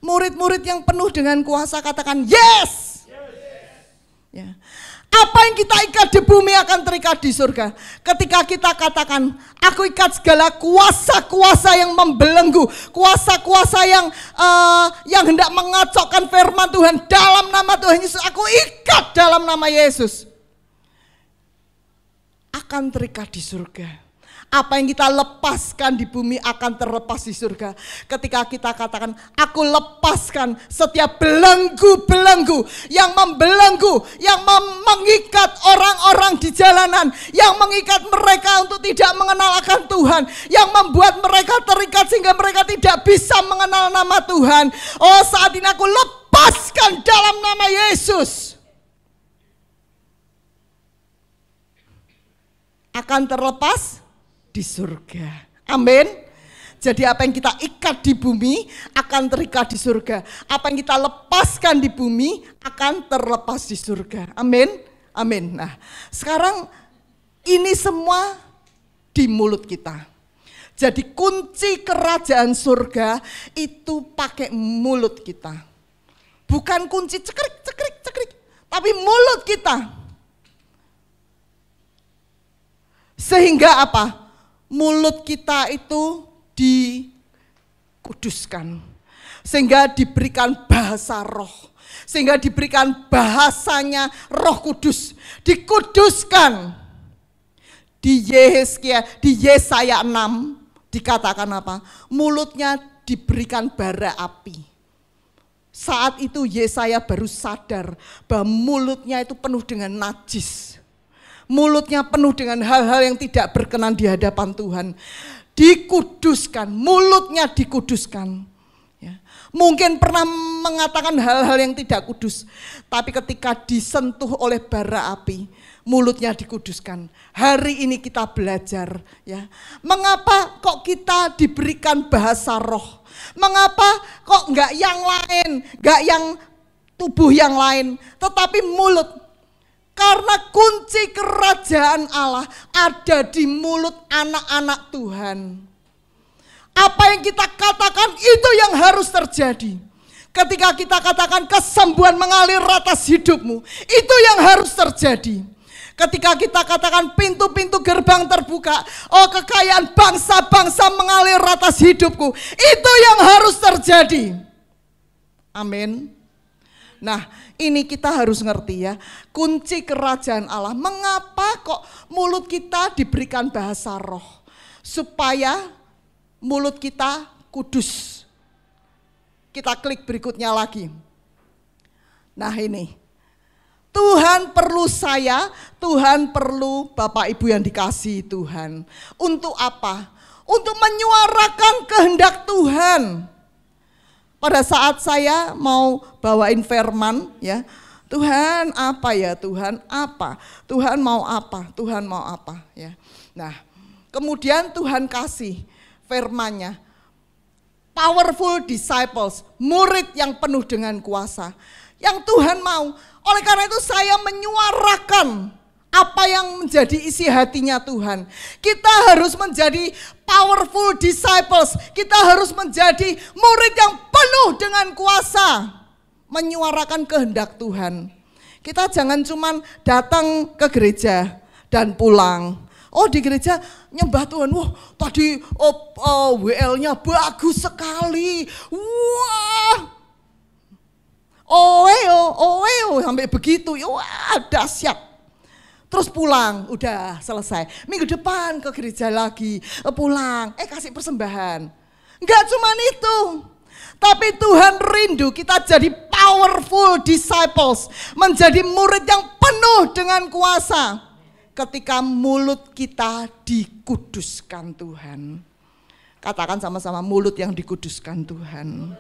Murid-murid yang penuh dengan kuasa katakan yes. Ya. Apa yang kita ikat di bumi akan terikat di surga. Ketika kita katakan, aku ikat segala kuasa-kuasa yang membelenggu, kuasa-kuasa yang hendak mengacaukan firman Tuhan dalam nama Tuhan Yesus, aku ikat dalam nama Yesus. Akan terikat di surga. Apa yang kita lepaskan di bumi akan terlepas di surga. Ketika kita katakan, aku lepaskan setiap belenggu-belenggu yang membelenggu, yang mengikat orang-orang di jalanan, yang mengikat mereka untuk tidak mengenal akan Tuhan, yang membuat mereka terikat sehingga mereka tidak bisa mengenal nama Tuhan. Oh, saat ini aku lepaskan dalam nama Yesus. Akan terlepas di surga. Amin. Jadi apa yang kita ikat di bumi akan terikat di surga. Apa yang kita lepaskan di bumi akan terlepas di surga. Amin. Amin. Nah, sekarang ini semua di mulut kita. Jadi kunci kerajaan surga itu pakai mulut kita. Bukan kunci cekrik, tapi mulut kita. Sehingga apa? Mulut kita itu dikuduskan. Sehingga diberikan bahasa roh. Sehingga diberikan bahasanya Roh Kudus. Dikuduskan. Di Yesaya 6 dikatakan apa? Mulutnya diberikan bara api. Saat itu Yesaya baru sadar bahwa mulutnya itu penuh dengan najis. Mulutnya penuh dengan hal-hal yang tidak berkenan di hadapan Tuhan. Dikuduskan, mulutnya dikuduskan. Ya. Mungkin pernah mengatakan hal-hal yang tidak kudus, tapi ketika disentuh oleh bara api, mulutnya dikuduskan. Hari ini kita belajar, ya. Mengapa kok kita diberikan bahasa roh? Mengapa kok enggak yang lain, enggak yang tubuh yang lain, tetapi mulut? Karena kunci kerajaan Allah ada di mulut anak-anak Tuhan. Apa yang kita katakan itu yang harus terjadi. Ketika kita katakan kesembuhan mengalir atas hidupmu, itu yang harus terjadi. Ketika kita katakan pintu-pintu gerbang terbuka, oh kekayaan bangsa-bangsa mengalir atas hidupku, itu yang harus terjadi. Amin. Nah, ini kita harus ngerti ya, kunci kerajaan Allah. Mengapa kok mulut kita diberikan bahasa roh? Supaya mulut kita kudus. Kita klik berikutnya lagi. Nah ini, Tuhan perlu saya, Tuhan perlu Bapak Ibu yang dikasihi Tuhan. Untuk apa? Untuk menyuarakan kehendak Tuhan. Pada saat saya mau bawain firman, ya, Tuhan apa ya, Tuhan apa, Tuhan mau apa, Tuhan mau apa, ya. Nah, kemudian Tuhan kasih firman-Nya, powerful disciples, murid yang penuh dengan kuasa, yang Tuhan mau. Oleh karena itu saya menyuarakan apa yang menjadi isi hatinya Tuhan. Kita harus menjadi powerful disciples. Kita harus menjadi murid yang penuh dengan kuasa. Menyuarakan kehendak Tuhan. Kita jangan cuma datang ke gereja dan pulang. Oh di gereja nyembah Tuhan, wah tadi WL-nya bagus sekali, wah, sampai begitu, wah dahsyat. Terus pulang, udah selesai. Minggu depan ke gereja lagi, pulang, kasih persembahan. Enggak cuma itu, tapi Tuhan rindu kita jadi powerful disciples, menjadi murid yang penuh dengan kuasa. Ketika mulut kita dikuduskan Tuhan. Katakan sama-sama, mulut yang dikuduskan Tuhan.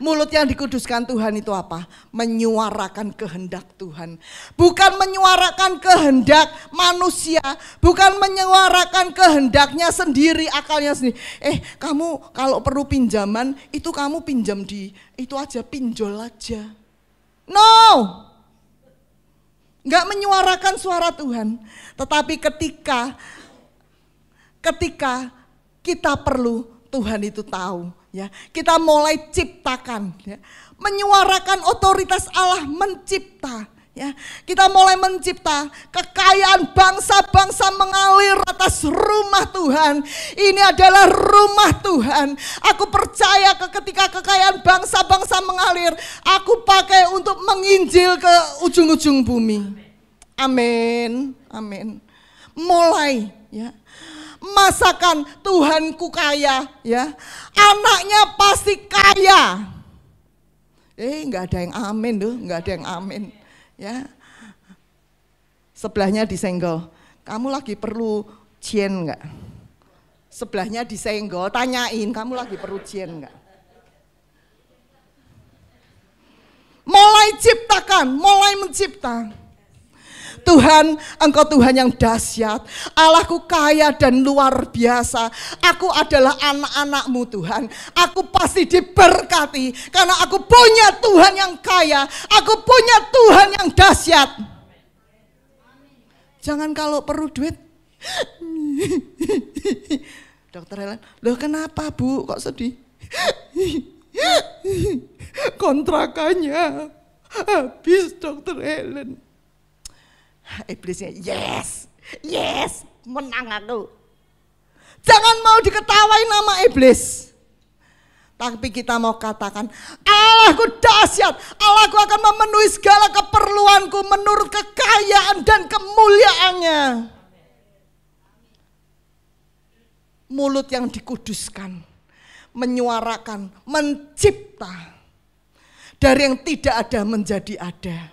Mulut yang dikuduskan Tuhan itu apa? Menyuarakan kehendak Tuhan. Bukan menyuarakan kehendak manusia. Bukan menyuarakan kehendaknya sendiri, akalnya sendiri. Kamu kalau perlu pinjaman, itu kamu pinjam itu aja, pinjol aja. No! Enggak menyuarakan suara Tuhan. Tetapi ketika kita perlu, Tuhan itu tahu. Ya, kita mulai ciptakan, ya, menyuarakan otoritas Allah mencipta. Ya, kita mulai mencipta kekayaan bangsa-bangsa mengalir atas rumah Tuhan. Ini adalah rumah Tuhan. Aku percaya ketika kekayaan bangsa-bangsa mengalir, aku pakai untuk menginjil ke ujung-ujung bumi. Amin, amin. Mulai, ya. Masakan Tuhanku kaya, ya. Anaknya pasti kaya. Enggak ada yang amin tuh, enggak ada yang amin. Ya, sebelahnya disenggol, kamu lagi perlu cien enggak? Sebelahnya disenggol, tanyain, kamu lagi perlu cien enggak? Mulai ciptakan, mulai mencipta. Tuhan, Engkau Tuhan yang dahsyat, Allahku kaya dan luar biasa. Aku adalah anak-anak-Mu Tuhan. Aku pasti diberkati karena aku punya Tuhan yang kaya. Aku punya Tuhan yang dahsyat. Jangan kalau perlu duit. Dokter Helen, loh kenapa Bu kok sedih? Kontrakannya habis Dokter Helen. Iblisnya, yes, menang aku. Jangan mau diketawain nama iblis. Tapi kita mau katakan, Allahku dahsyat, Allahku akan memenuhi segala keperluanku menurut kekayaan dan kemuliaannya. Mulut yang dikuduskan, menyuarakan, mencipta. Dari yang tidak ada menjadi ada.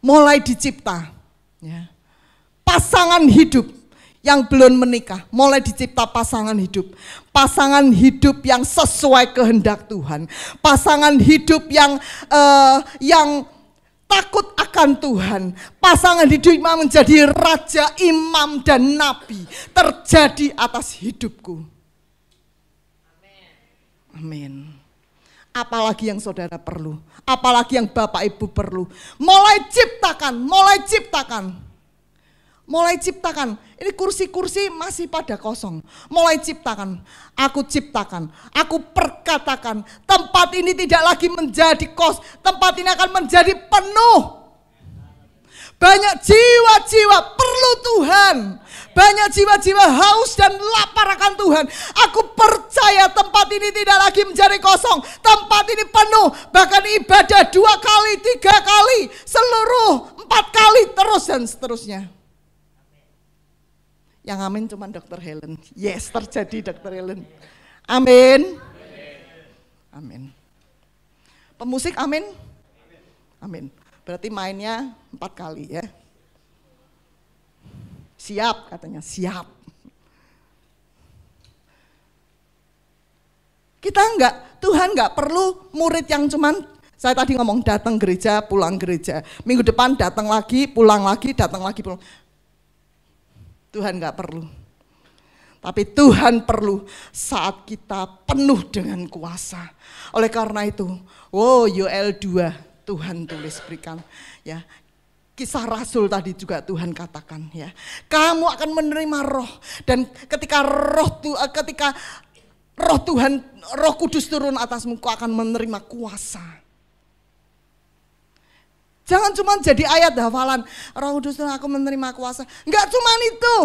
Mulai dicipta, ya. Pasangan hidup yang belum menikah, mulai dicipta pasangan hidup yang sesuai kehendak Tuhan, pasangan hidup yang takut akan Tuhan, pasangan hidup yang menjadi raja, imam dan nabi terjadi atas hidupku. Amin. Apalagi yang saudara perlu, apalagi yang Bapak Ibu perlu. Mulai ciptakan. Ini kursi-kursi masih pada kosong. Mulai ciptakan, aku perkatakan, tempat ini tidak lagi menjadi kos, tempat ini akan menjadi penuh. Banyak jiwa-jiwa perlu Tuhan. Banyak jiwa-jiwa haus dan lapar akan Tuhan. Aku percaya tempat ini tidak lagi menjadi kosong. Tempat ini penuh. Bahkan ibadah 2 kali, 3 kali, seluruh 4 kali terus dan seterusnya. Yang amin cuma Dr. Helen. Yes, terjadi Dr. Helen. Amin. Amin. Pemusik amin. Amin. Berarti mainnya 4 kali ya. Siap katanya, siap. Kita Tuhan enggak perlu murid yang cuman, saya tadi ngomong datang gereja, pulang gereja. Minggu depan datang lagi, pulang lagi, datang lagi, pulang. Tuhan enggak perlu. Tapi Tuhan perlu saat kita penuh dengan kuasa. Oleh karena itu, Yoel 2 Tuhan tulis berikan ya. Kisah Rasul tadi juga Tuhan katakan ya. Kamu akan menerima roh dan ketika roh Tuhan, Roh Kudus turun atasmu, kau akan menerima kuasa. Jangan cuma jadi ayat hafalan, Roh Kudus aku menerima kuasa. Enggak cuma itu.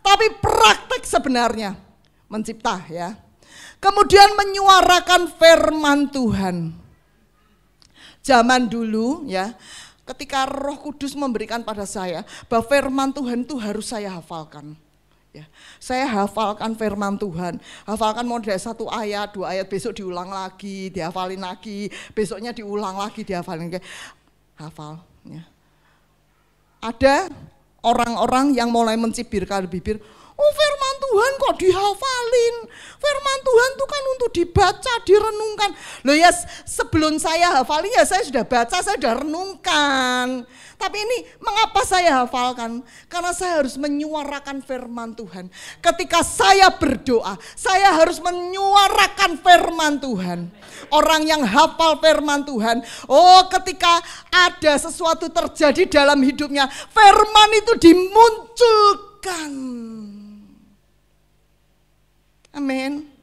Tapi praktek sebenarnya mencipta ya. Kemudian menyuarakan firman Tuhan. Zaman dulu ya, ketika Roh Kudus memberikan pada saya bahwa firman Tuhan itu harus saya hafalkan. Ya, saya hafalkan firman Tuhan, hafalkan mau dari 1 ayat, 2 ayat, besok diulang lagi, dihafalin lagi, besoknya diulang lagi, dihafalin lagi. Hafal. Ya. Ada orang-orang yang mulai mencibirkan bibir, oh firman Tuhan kok dihafalin, firman Tuhan itu kan untuk dibaca, direnungkan. Loh ya sebelum saya hafalin ya saya sudah baca, saya sudah renungkan. Tapi ini mengapa saya hafalkan? Karena saya harus menyuarakan firman Tuhan. Ketika saya berdoa, saya harus menyuarakan firman Tuhan. Orang yang hafal firman Tuhan, oh ketika ada sesuatu terjadi dalam hidupnya, firman itu dimunculkan. Amin.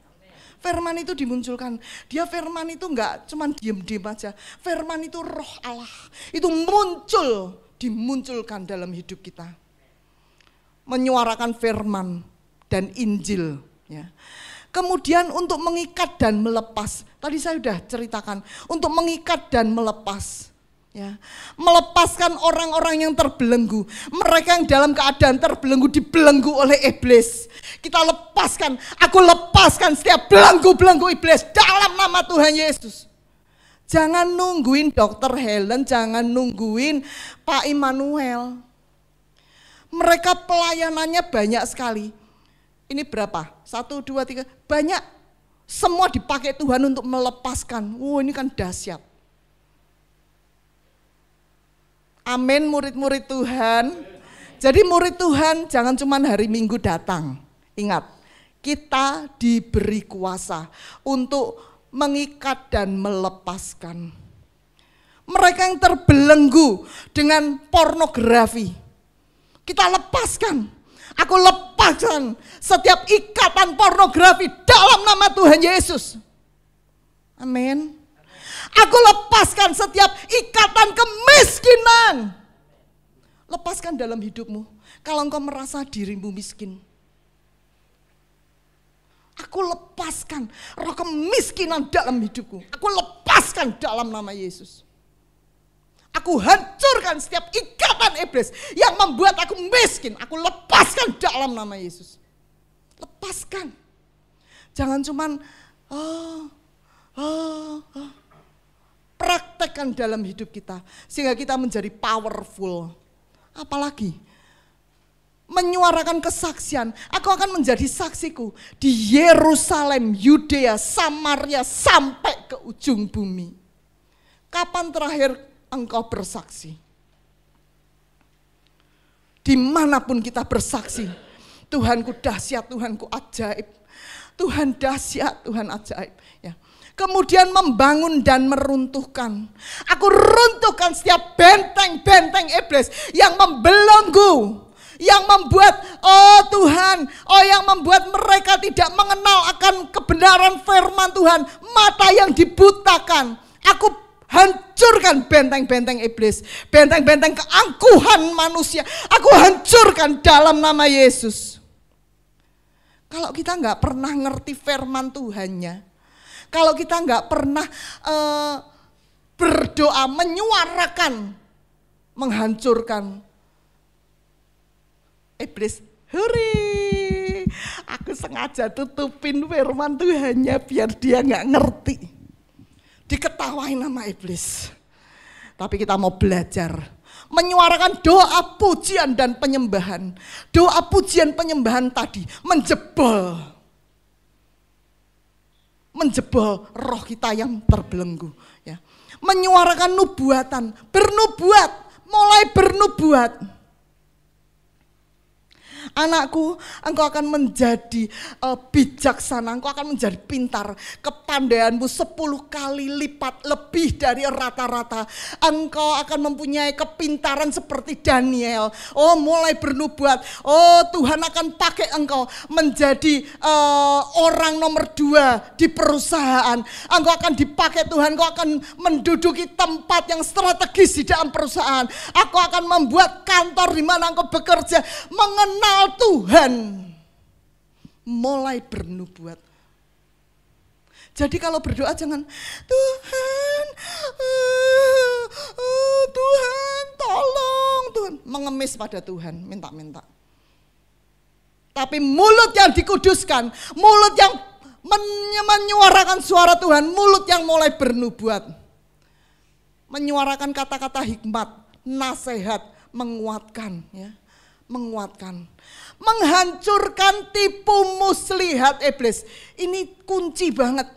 Firman itu dimunculkan. Dia firman itu enggak cuma diem-diem aja. Firman itu roh Allah. Itu muncul, dimunculkan dalam hidup kita. Menyuarakan firman dan Injil. Ya. Kemudian untuk mengikat dan melepas. Tadi saya sudah ceritakan. Untuk mengikat dan melepas. Ya, melepaskan orang-orang yang terbelenggu. Mereka yang dalam keadaan terbelenggu, dibelenggu oleh iblis. Kita lepaskan, aku lepaskan setiap belenggu-belenggu iblis dalam nama Tuhan Yesus. Jangan nungguin Dr. Helen, jangan nungguin Pak Immanuel. Mereka pelayanannya banyak sekali. Ini berapa? 1, 2, 3, banyak. Semua dipakai Tuhan untuk melepaskan. Ini kan dahsyat. Amin, murid-murid Tuhan. Jadi murid Tuhan jangan cuma hari Minggu datang. Ingat, kita diberi kuasa untuk mengikat dan melepaskan. Mereka yang terbelenggu dengan pornografi, kita lepaskan. Aku lepaskan setiap ikatan pornografi dalam nama Tuhan Yesus. Amin. Aku lepaskan setiap ikatan kemiskinan. Lepaskan dalam hidupmu. Kalau engkau merasa dirimu miskin. Aku lepaskan roh kemiskinan dalam hidupku. Aku lepaskan dalam nama Yesus. Aku hancurkan setiap ikatan iblis yang membuat aku miskin. Aku lepaskan dalam nama Yesus. Lepaskan. Jangan cuman praktekkan dalam hidup kita sehingga kita menjadi powerful. Apalagi menyuarakan kesaksian. Aku akan menjadi saksiku di Yerusalem, Yudea, Samaria sampai ke ujung bumi. Kapan terakhir engkau bersaksi? Dimanapun kita bersaksi, Tuhanku dahsyat, Tuhanku ajaib. Tuhan dahsyat, Tuhan ajaib. Ya. Kemudian membangun dan meruntuhkan. Aku runtuhkan setiap benteng-benteng iblis yang membelenggu, yang membuat, yang membuat mereka tidak mengenal akan kebenaran firman Tuhan. Mata yang dibutakan. Aku hancurkan benteng-benteng iblis, benteng-benteng keangkuhan manusia. Aku hancurkan dalam nama Yesus. Kalau kita nggak pernah ngerti firman Tuhannya, kalau kita nggak pernah berdoa, menyuarakan, menghancurkan iblis, huri, aku sengaja tutupin firman Tuhannya biar dia nggak ngerti. Diketawain sama iblis. Tapi kita mau belajar menyuarakan doa pujian dan penyembahan. Doa pujian penyembahan tadi menjebol roh kita yang terbelenggu, ya. Menyuarakan nubuatan, bernubuat, mulai bernubuat. Anakku, engkau akan menjadi bijaksana, engkau akan menjadi pintar. Kepandaianmu 10 kali lipat lebih dari rata-rata. Engkau akan mempunyai kepintaran seperti Daniel. Oh, mulai bernubuat. Oh, Tuhan akan pakai engkau menjadi orang nomor 2 di perusahaan. Engkau akan dipakai Tuhan, engkau akan menduduki tempat yang strategis di dalam perusahaan. Aku akan membuat kantor di mana engkau bekerja mengenal Tuhan. Mulai bernubuat. Jadi kalau berdoa jangan Tuhan, Tuhan tolong, Tuhan. Mengemis pada Tuhan, minta-minta. Tapi mulut yang dikuduskan, mulut yang menyuarakan suara Tuhan, mulut yang mulai bernubuat. Menyuarakan kata-kata hikmat, nasihat, menguatkan, ya, menguatkan, menghancurkan tipu muslihat iblis. Ini kunci banget.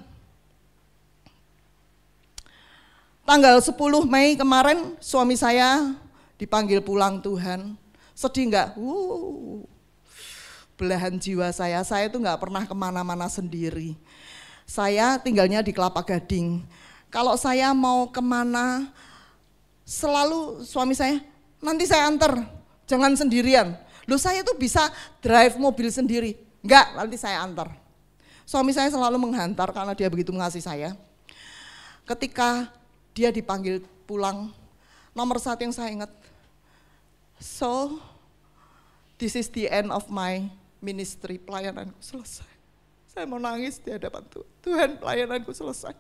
Tanggal 10 Mei kemarin suami saya dipanggil pulang Tuhan. Sedih enggak? Belahan jiwa saya itu enggak pernah kemana-mana sendiri. Saya tinggalnya di Kelapa Gading. Kalau saya mau kemana, selalu suami saya, nanti saya antar, jangan sendirian. Loh, saya tuh bisa drive mobil sendiri. Enggak, nanti saya antar. Suami saya selalu menghantar karena dia begitu mengasihi saya. Ketika dia dipanggil pulang, nomor 1 yang saya ingat, so this is the end of my ministry, pelayananku selesai. Saya mau nangis di hadapan Tuhan. Tuhan, pelayananku selesai.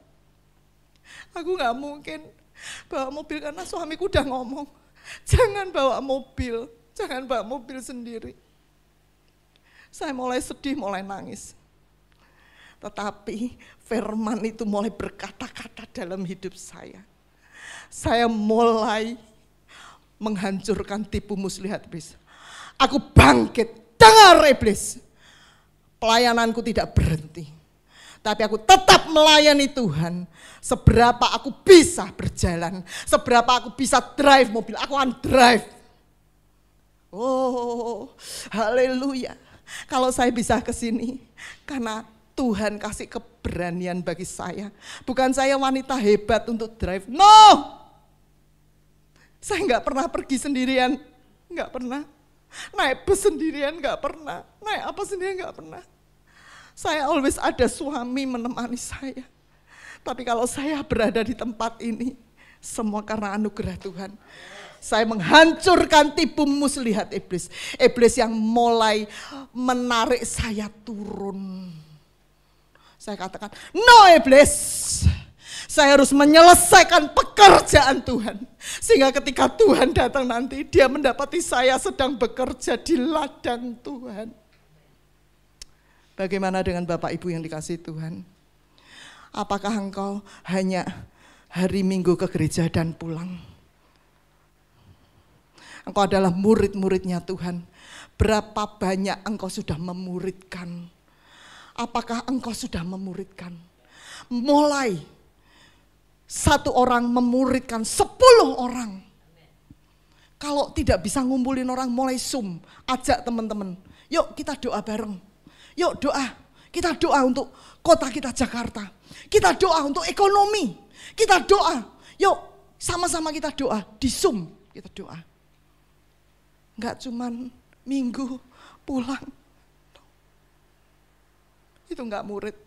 Aku gak mungkin bawa mobil karena suamiku udah ngomong, jangan bawa mobil, jangan bawa mobil sendiri. Saya mulai sedih, mulai nangis. Tetapi firman itu mulai berkata-kata dalam hidup saya. Saya mulai menghancurkan tipu muslihat iblis. Aku bangkit, dengar iblis. Pelayananku tidak berhenti. Tapi aku tetap melayani Tuhan. Seberapa aku bisa berjalan, seberapa aku bisa drive mobil, aku akan drive. Oh, haleluya. Kalau saya bisa ke sini karena Tuhan kasih keberanian bagi saya. Bukan saya wanita hebat untuk drive. No. Saya enggak pernah pergi sendirian, enggak pernah. Naik bus sendirian enggak pernah. Naik apa sendirian enggak pernah. Saya always ada suami menemani saya. Tapi kalau saya berada di tempat ini, semua karena anugerah Tuhan. Saya menghancurkan tipu muslihat iblis. Iblis yang mulai menarik saya turun. Saya katakan, no iblis. Saya harus menyelesaikan pekerjaan Tuhan. Sehingga ketika Tuhan datang nanti, dia mendapati saya sedang bekerja di ladang Tuhan. Bagaimana dengan Bapak Ibu yang dikasihi Tuhan? Apakah engkau hanya hari Minggu ke gereja dan pulang? Engkau adalah murid-muridnya Tuhan. Berapa banyak engkau sudah memuridkan? Apakah engkau sudah memuridkan? Mulai 1 orang memuridkan 10 orang. Kalau tidak bisa ngumpulin orang, mulai Zoom. Ajak teman-teman, yuk kita doa bareng. Yuk doa, kita doa untuk kota kita Jakarta. Kita doa untuk ekonomi. Kita doa, yuk sama-sama kita doa. Di Zoom kita doa. Enggak cuman Minggu pulang. Itu enggak murid.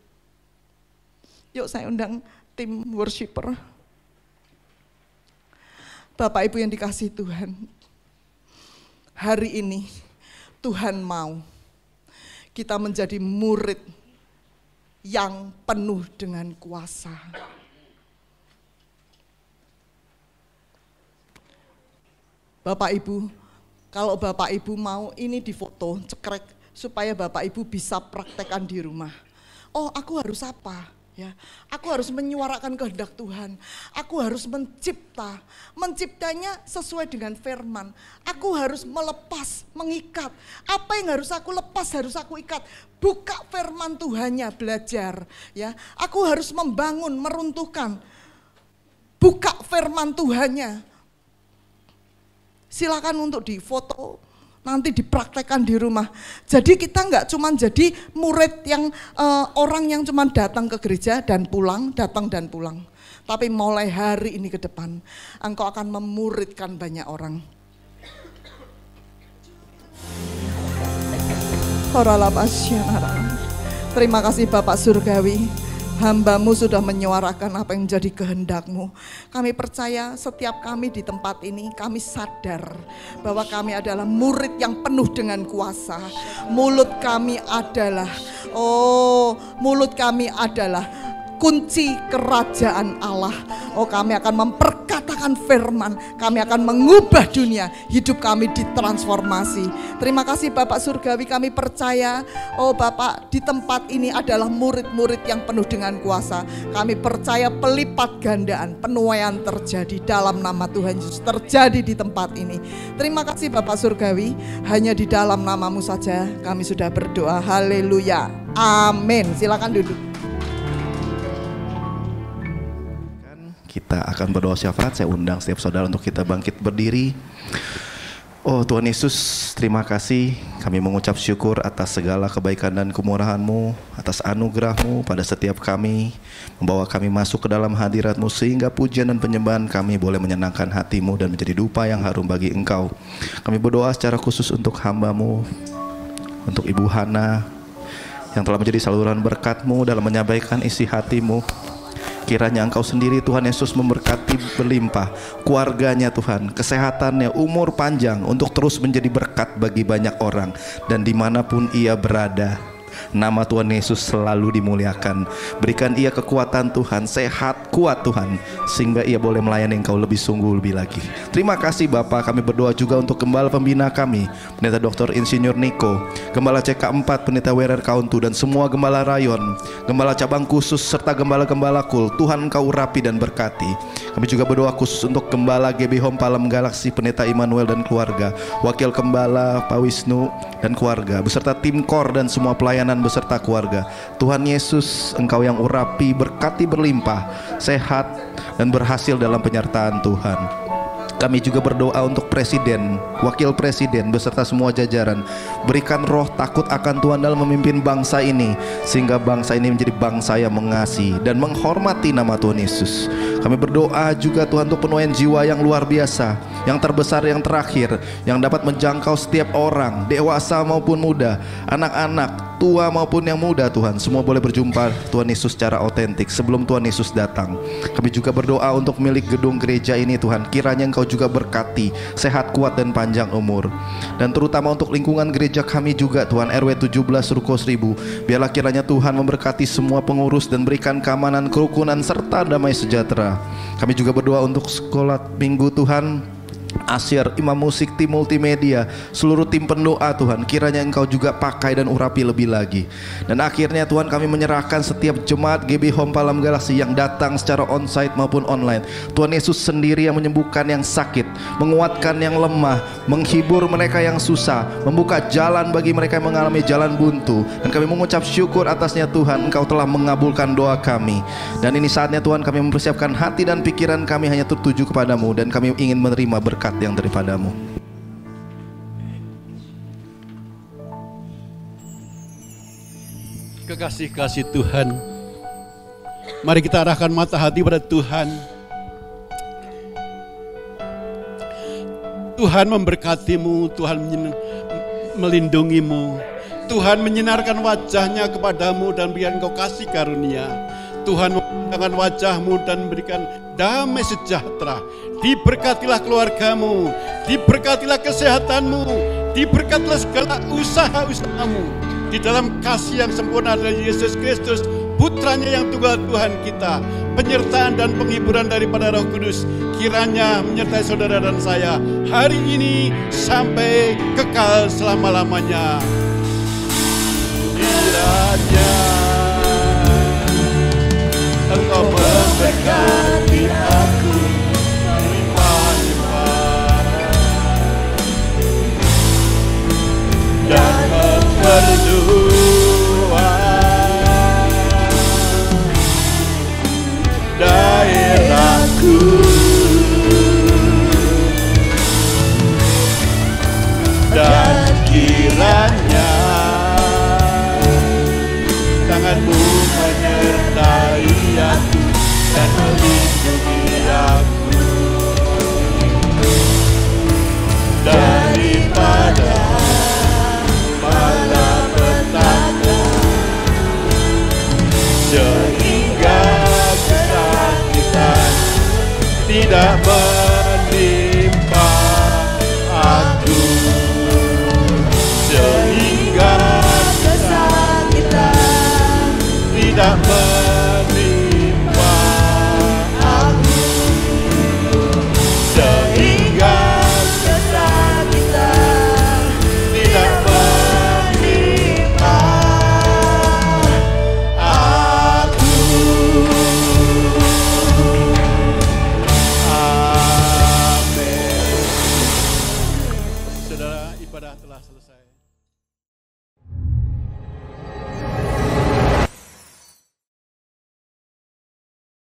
Yuk saya undang tim worshiper. Bapak Ibu yang dikasihi Tuhan. Hari ini Tuhan mau kita menjadi murid yang penuh dengan kuasa. Bapak Ibu, kalau Bapak Ibu mau ini difoto, cekrek, supaya Bapak Ibu bisa praktekkan di rumah. Oh, aku harus apa? Ya, aku harus menyuarakan kehendak Tuhan. Aku harus menciptanya sesuai dengan firman. Aku harus melepas, mengikat. Apa yang harus aku lepas, harus aku ikat. Buka firman Tuhannya, belajar. Ya, aku harus membangun, meruntuhkan. Buka firman Tuhannya. Silakan untuk difoto nanti dipraktekkan di rumah. Jadi kita nggak cuma jadi murid yang orang yang cuma datang ke gereja dan pulang, datang dan pulang. Tapi mulai hari ini ke depan, engkau akan memuridkan banyak orang. Terima kasih Bapak Surgawi. Hamba-Mu sudah menyuarakan apa yang menjadi kehendak-Mu. Kami percaya setiap kami di tempat ini, kami sadar bahwa kami adalah murid yang penuh dengan kuasa. Mulut kami adalah kunci kerajaan Allah. Kami akan memperkatakan firman, kami akan mengubah dunia, hidup kami ditransformasi. Terima kasih Bapak Surgawi, kami percaya Bapak di tempat ini adalah murid-murid yang penuh dengan kuasa. Kami percaya pelipat gandaan, penuaian terjadi dalam nama Tuhan Yesus, terjadi di tempat ini. Terima kasih Bapak Surgawi, hanya di dalam nama-Mu saja kami sudah berdoa. Haleluya, amin. Silakan duduk. Kita akan berdoa syafaat. Saya undang setiap saudara untuk kita bangkit berdiri. Oh Tuhan Yesus, terima kasih. Kami mengucap syukur atas segala kebaikan dan kemurahan-Mu, atas anugerah-Mu pada setiap kami, membawa kami masuk ke dalam hadirat-Mu, sehingga pujian dan penyembahan kami boleh menyenangkan hati-Mu dan menjadi dupa yang harum bagi Engkau. Kami berdoa secara khusus untuk hamba-Mu, untuk Ibu Hana, yang telah menjadi saluran berkat-Mu dalam menyampaikan isi hati-Mu. Kiranya Engkau sendiri Tuhan Yesus memberkati berlimpah keluarganya Tuhan, kesehatannya, umur panjang untuk terus menjadi berkat bagi banyak orang. Dan dimanapun ia berada, nama Tuhan Yesus selalu dimuliakan. Berikan ia kekuatan Tuhan, sehat, kuat Tuhan, sehingga ia boleh melayani Engkau lebih sungguh lebih lagi. Terima kasih Bapa. Kami berdoa juga untuk gembala pembina kami, Pendeta Dr. Insinyur Niko, Gembala CK4, Pendeta Werer Kauntu, dan semua gembala rayon, gembala cabang khusus, serta gembala-gembala kul. Tuhan Engkau urapi dan berkati. Kami juga berdoa khusus untuk Gembala GB Home Palem Galaksi, Pendeta Immanuel dan keluarga, Wakil Gembala Pak Wisnu dan keluarga, beserta tim KOR dan semua pelayanan beserta keluarga. Tuhan Yesus, Engkau yang urapi, berkati berlimpah, sehat dan berhasil dalam penyertaan Tuhan. Kami juga berdoa untuk Presiden, Wakil Presiden beserta semua jajaran. Berikan roh takut akan Tuhan dalam memimpin bangsa ini, sehingga bangsa ini menjadi bangsa yang mengasihi dan menghormati nama Tuhan Yesus. Kami berdoa juga Tuhan untuk penuaian jiwa yang luar biasa, yang terbesar, yang terakhir, yang dapat menjangkau setiap orang, dewasa maupun muda, anak-anak, tua maupun yang muda. Tuhan, semua boleh berjumpa Tuhan Yesus secara otentik sebelum Tuhan Yesus datang. Kami juga berdoa untuk milik gedung gereja ini Tuhan, kiranya Engkau juga berkati, sehat, kuat, dan panjang umur. Dan terutama untuk lingkungan gereja kami juga Tuhan, RW 17 Ruko 1000, biarlah kiranya Tuhan memberkati semua pengurus dan berikan keamanan, kerukunan, serta damai sejahtera. Kami juga berdoa untuk sekolah minggu Tuhan, Asyir, imam musik, tim multimedia, seluruh tim pendoa Tuhan, kiranya Engkau juga pakai dan urapi lebih lagi. Dan akhirnya Tuhan, kami menyerahkan setiap jemaat GB Home Palem Galaksi yang datang secara onsite maupun online. Tuhan Yesus sendiri yang menyembuhkan yang sakit, menguatkan yang lemah, menghibur mereka yang susah, membuka jalan bagi mereka yang mengalami jalan buntu. Dan kami mengucap syukur atasnya Tuhan, Engkau telah mengabulkan doa kami. Dan ini saatnya Tuhan, kami mempersiapkan hati dan pikiran kami hanya tertuju kepadamu, dan kami ingin menerima berkat yang daripadamu. Kekasih-kasih Tuhan, mari kita arahkan mata hati pada Tuhan. Tuhan memberkatimu, Tuhan melindungimu, Tuhan menyinarkan wajahnya kepadamu dan berikan engkau kasih karunia. Tuhan memandangkan wajahmu dan memberikan damai sejahtera. Diberkatilah keluargamu, diberkatilah kesehatanmu, diberkatilah segala usaha-usahamu di dalam kasih yang sempurna dari Yesus Kristus, Putranya yang tunggal Tuhan kita. Penyertaan dan penghiburan daripada Roh Kudus kiranya menyertai saudara dan saya hari ini sampai kekal selama-lamanya. Kiranya Engkau memberkati aku dan memperluas daerahku dan tidak menimpa aku, sehingga kesakitan tidak menimpa aku, sehingga kesakitan tidak menimpa aku. Amin. Saudara, ibadah telah selesai.